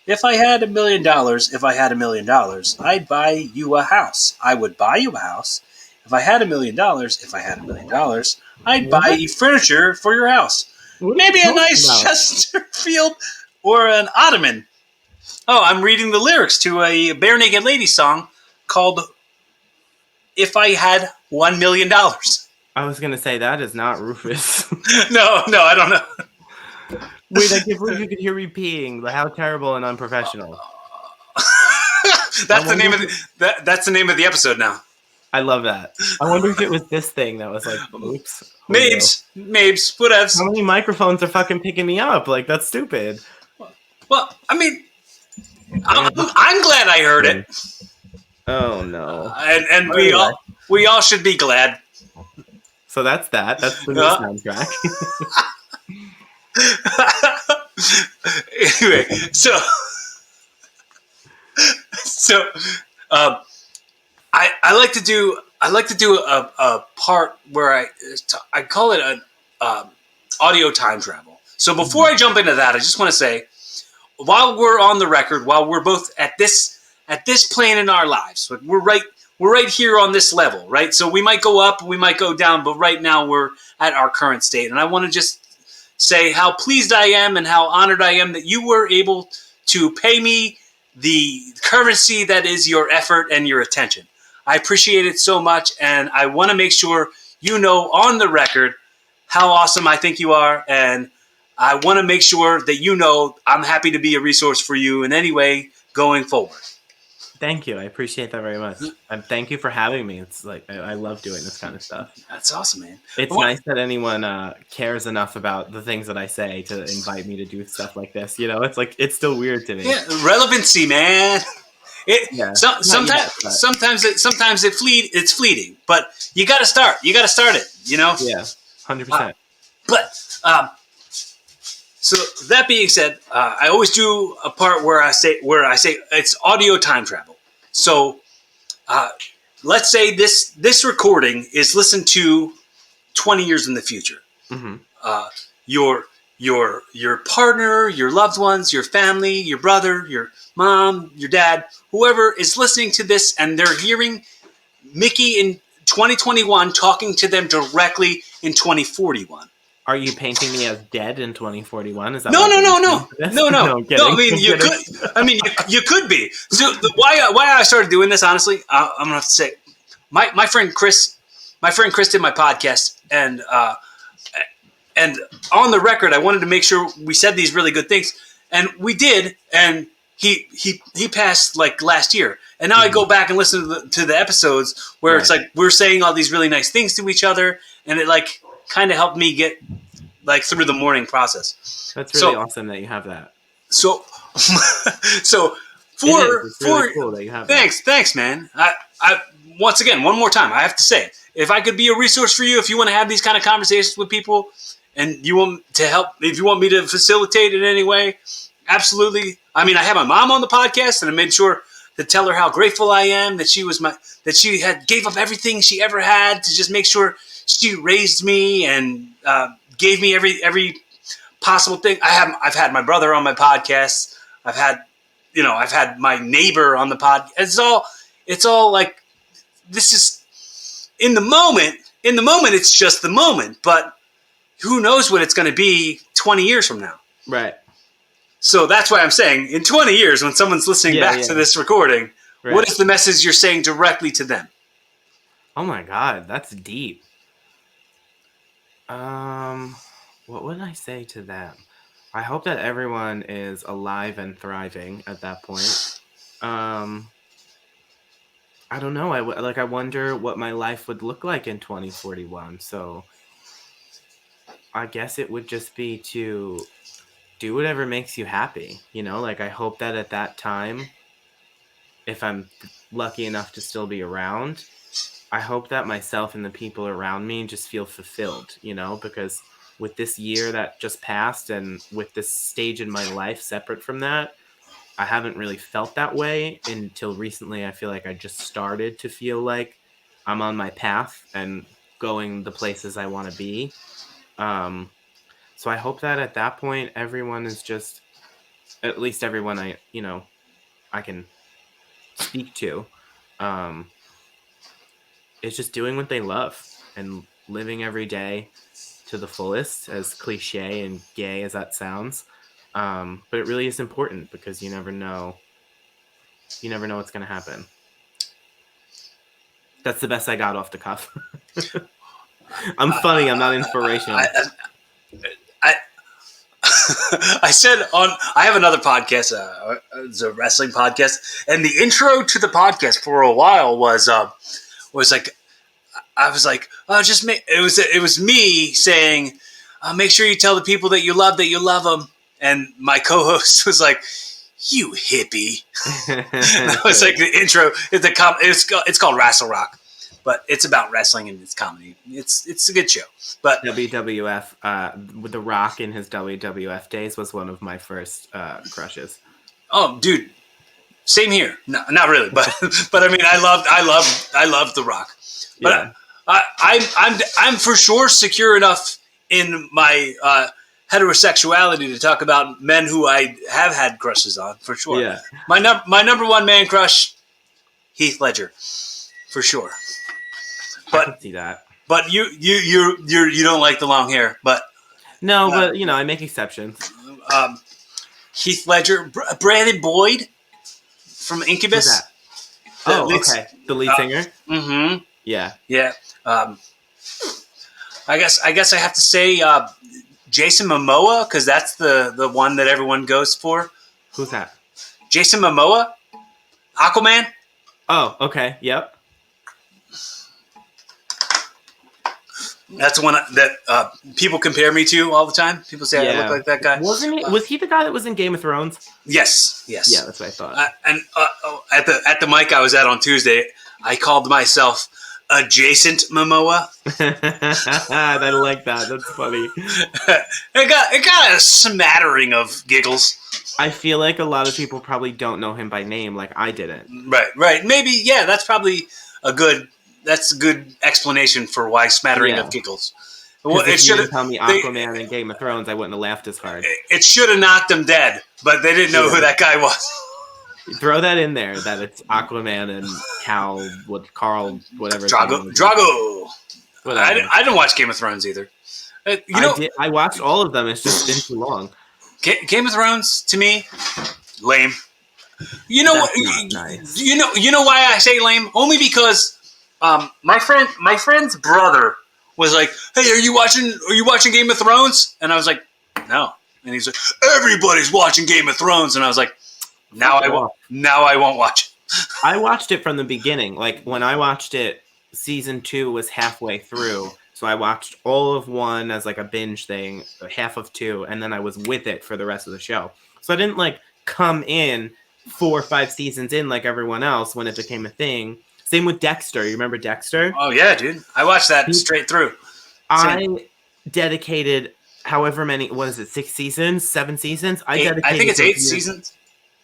If I had $1 million, if I had $1 million, I'd buy you a house. I would buy you a house. If I had $1 million, if I had $1 million, I'd buy you furniture for your house. Maybe a nice Chesterfield or an ottoman. Oh, I'm reading the lyrics to a Bare Naked Ladies song called "If I Had $1 Million." I was gonna say that is not Rufus. No, I don't know. Wait, I can't believe you could hear me peeing. How terrible and unprofessional. That's the name of that's the name of the episode now. I love that. I wonder if it was this thing that was like, oops. Mabes, whatevs. How many microphones are fucking picking me up? Like, that's stupid. Well, I mean, I'm glad I heard it. Oh no. And we all should be glad. So that's that. That's the new soundtrack. Anyway, so I like to do a part where I call it an audio time travel. So before I jump into that, I just want to say, while we're on the record, while we're both at this plane in our lives, we're right here on this level, right? So we might go up, we might go down, but right now we're at our current state, and I want to just say how pleased I am and how honored I am that you were able to pay me the currency that is your effort and your attention. I appreciate it so much, and I want to make sure you know on the record how awesome I think you are, and I want to make sure that you know I'm happy to be a resource for you in any way going forward. Thank you. I appreciate that very much. And thank you for having me. It's like, I love doing this kind of stuff. That's awesome, man. It's nice that anyone cares enough about the things that I say to invite me to do stuff like this. You know, it's like, it's still weird to me. Yeah, relevancy, man. Sometimes it's fleeting, but you got to start. You got to start it, you know? Yeah, 100%. So that being said, I always do a part where I say it's audio time travel. So let's say this recording is listened to 20 years in the future. Mm-hmm. Your partner, your loved ones, your family, your brother, your mom, your dad, whoever is listening to this, and they're hearing Mickey in 2021 talking to them directly in 2041. Are you painting me as dead in 2041? Is that No. No, I mean, you could be. So why I started doing this, honestly, I'm gonna have to say, my friend Chris did my podcast, and on the record, I wanted to make sure we said these really good things, and we did, and he passed like last year, and now I go back and listen to the episodes where it's like we're saying all these really nice things to each other, and it like kind of helped me get like through the morning process. That's really awesome that you have that. So It's really cool that you have thanks, man. I once again, one more time, I have to say, if I could be a resource for you, if you want to have these kind of conversations with people, and you want to help, if you want me to facilitate in any way, absolutely. I mean, I had my mom on the podcast, and I made sure to tell her how grateful I am that she had gave up everything she ever had to just make sure she raised me and gave me every possible thing. I've had my brother on my podcast. I've had my neighbor on the pod. It's all like, this is in the moment. in the moment, it's just the moment. But who knows what it's going to be 20 years from now? Right. So that's why I'm saying, in 20 years, when someone's listening back to this recording, what is the message you're saying directly to them? Oh my God, that's deep. What would I say to them? I hope that everyone is alive and thriving at that point. I don't know. I wonder what my life would look like in 2041. So I guess it would just be to do whatever makes you happy. You know, like I hope that at that time, if I'm lucky enough to still be around, I hope that myself and the people around me just feel fulfilled, you know, because with this year that just passed and with this stage in my life separate from that, I haven't really felt that way until recently. I feel like I just started to feel like I'm on my path and going the places I want to be. So I hope that at that point, everyone is just, at least everyone I can speak to, is just doing what they love and living every day to the fullest, as cliche and gay as that sounds. But it really is important because you never know what's going to happen. That's the best I got off the cuff. I'm funny. I'm not inspirational. I said I have another podcast, it's a wrestling podcast, and the intro to the podcast for a while was like, I was like, oh, it was me saying, make sure you tell the people that you love them, and my co-host was like, you hippie. That was like the intro. It's called Wrestle Rock, but it's about wrestling and it's comedy. It's a good show. But WWF, with The Rock in his WWF days was one of my first crushes. Oh, dude, same here. No, not really, but I mean, I love The Rock. But yeah. I'm for sure secure enough in my heterosexuality to talk about men who I have had crushes on, for sure. Yeah. My number one man crush, Heath Ledger, for sure. But I can see that. But you don't like the long hair, but no, but I make exceptions. Heath Ledger, Brandon Boyd from Incubus. Who's that? Okay, the lead singer. Mm-hmm. Yeah. I guess I have to say Jason Momoa, because that's the one that everyone goes for. Who's that? Jason Momoa, Aquaman. Oh, okay. Yep. That's the one that people compare me to all the time. People say I look like that guy. Was he the guy that was in Game of Thrones? Yes. Yeah, that's what I thought. And at the mic I was at on Tuesday, I called myself Adjacent Momoa. I like that. That's funny. It got a smattering of giggles. I feel like a lot of people probably don't know him by name, like I didn't. Right. Maybe, yeah, that's probably a good explanation for why smattering of giggles. Well, if you didn't tell me Aquaman and Game of Thrones, I wouldn't have laughed as hard. It should have knocked them dead, but they didn't know who that guy was. Throw that in there, that it's Aquaman and Carl, whatever. Drago. I didn't watch Game of Thrones either. I watched all of them. It's just been too long. Game of Thrones, to me, lame. You know what? Nice. You know why I say lame? Only because my friend's brother was like, "Hey, are you watching Game of Thrones?" And I was like, "No." And he's like, "Everybody's watching Game of Thrones," and I was like, Now I won't watch it. I watched it from the beginning. Like when I watched it, season 2 was halfway through. So I watched all of 1 as like a binge thing, half of 2, and then I was with it for the rest of the show. So I didn't like come in 4 or 5 seasons in like everyone else when it became a thing. Same with Dexter. You remember Dexter? Oh yeah, dude. I watched that straight through. I dedicated however many, 6 seasons, 7 seasons? I think it's 8 seasons.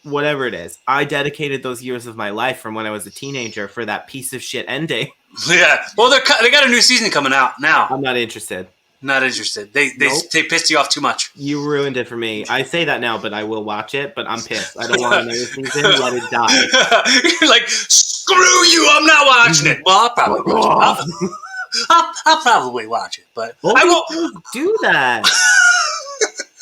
Whatever it is. I dedicated those years of my life from when I was a teenager for that piece of shit ending. Yeah. Well, they got a new season coming out now. I'm not interested. Not interested. They pissed you off too much. You ruined it for me. I say that now, but I will watch it, but I'm pissed. I don't want another season. Let it die. You're like, screw you, I'm not watching it. Well, I'll probably watch it. I'll probably watch it, but Well, I won't do that.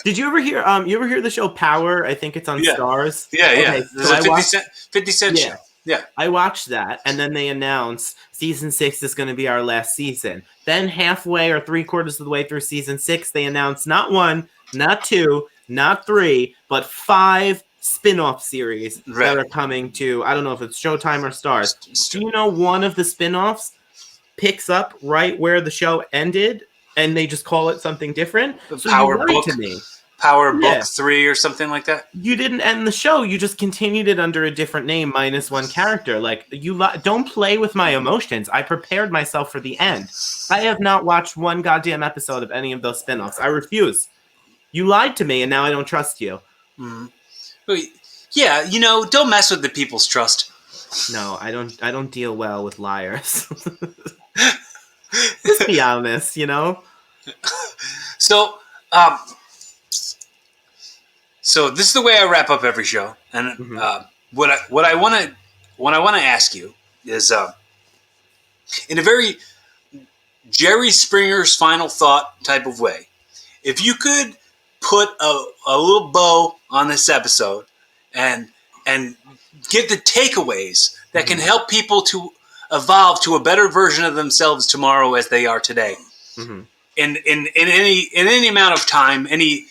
Did you ever hear? You ever hear the show Power? I think it's on Stars. Yeah. Okay, There's so a 50 Cent show. Yeah. I watched that, and then they announced season 6 is going to be our last season. Then halfway or 3/4 of the way through season 6, they announced not 1, not 2, not 3, but 5 spin-off series that are coming to, I don't know if it's Showtime or Stars. Do you know one of the spin-offs picks up right where the show ended, and they just call it something different? So Power you lied Book. to me. Power Book 3 or something like that. You didn't end the show. You just continued it under a different name minus one character. Like, don't play with my emotions. I prepared myself for the end. I have not watched one goddamn episode of any of those spin-offs. I refuse. You lied to me, and now I don't trust you. Mm-hmm. Yeah, don't mess with the people's trust. No, I don't deal well with liars. Just be honest, So, So this is the way I wrap up every show, and what I want to ask you is, in a very Jerry Springer's final thought type of way, if you could put a little bow on this episode and get the takeaways that can help people to evolve to a better version of themselves tomorrow as they are today, in any amount of time, any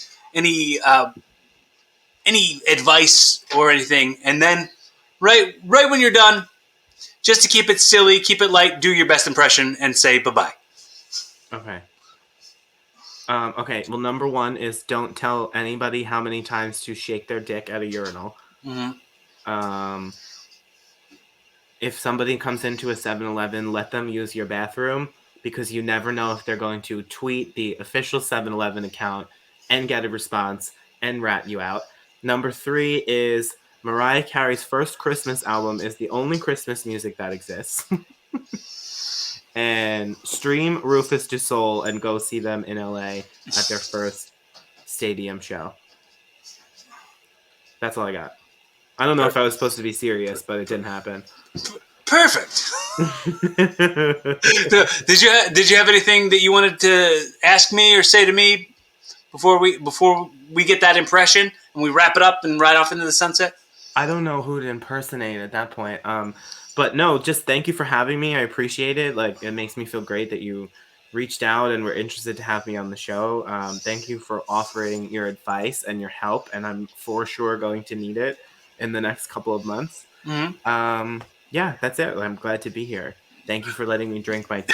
advice or anything, and then right when you're done, just to keep it silly, keep it light, do your best impression and say bye-bye. Okay. Okay, well, number 1 is don't tell anybody how many times to shake their dick at a urinal. If somebody comes into a 7-Eleven, let them use your bathroom, because you never know if they're going to tweet the official 7-Eleven account and get a response and rat you out. Number 3 is Mariah Carey's first Christmas album is the only Christmas music that exists. And stream Rufus Du Sol and go see them in LA at their first stadium show. That's all I got. I don't know if I was supposed to be serious, but it didn't happen. Perfect. Did you have anything that you wanted to ask me or say to me before we get that impression and we wrap it up and ride off into the sunset? I don't know who to impersonate at that point. But no, just thank you for having me. I appreciate it. Like, it makes me feel great that you reached out and were interested to have me on the show. Thank you for offering your advice and your help, and I'm for sure going to need it in the next couple of months. Yeah, that's it. I'm glad to be here. Thank you for letting me drink my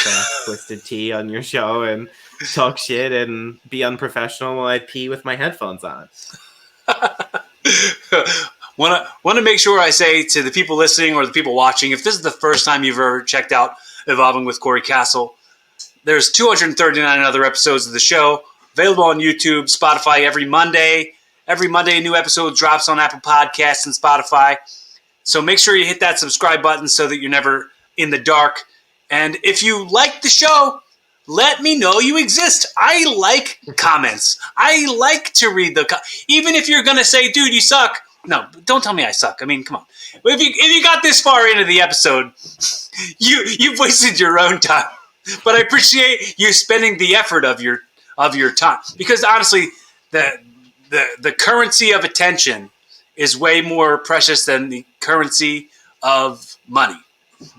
twisted tea on your show and talk shit and be unprofessional while I pee with my headphones on. Want to make sure I say to the people listening or the people watching, if this is the first time you've ever checked out Evolving with Corey Castle, there's 239 other episodes of the show available on YouTube, Spotify every Monday. Every Monday, a new episode drops on Apple Podcasts and Spotify. So make sure you hit that subscribe button so that you're never in the dark. And if you like the show, let me know you exist. I like comments. I like to read even if you're going to say, dude, you suck. No, don't tell me I suck. I mean, come on. If you got this far into the episode, you've wasted your own time. But I appreciate you spending the effort of your time, because honestly, the currency of attention is way more precious than the currency of money,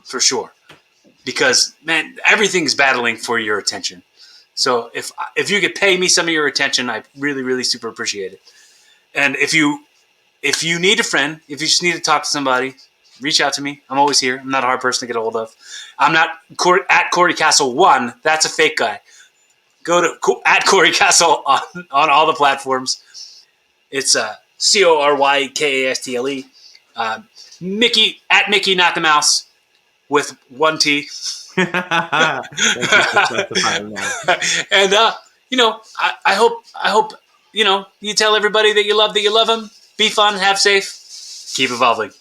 for sure. Because man, everything's battling for your attention. So if you could pay me some of your attention, I really, really super appreciate it. And if you need a friend, if you just need to talk to somebody, reach out to me. I'm always here. I'm not a hard person to get a hold of. I'm not at Corey Castle 1. That's a fake guy. Go to at Corey Castle on all the platforms. It's CORYKASTLE. Mickey at Mickey, not the mouse, with 1 T. And I hope you tell everybody that you love them. Be fun, have safe, keep evolving.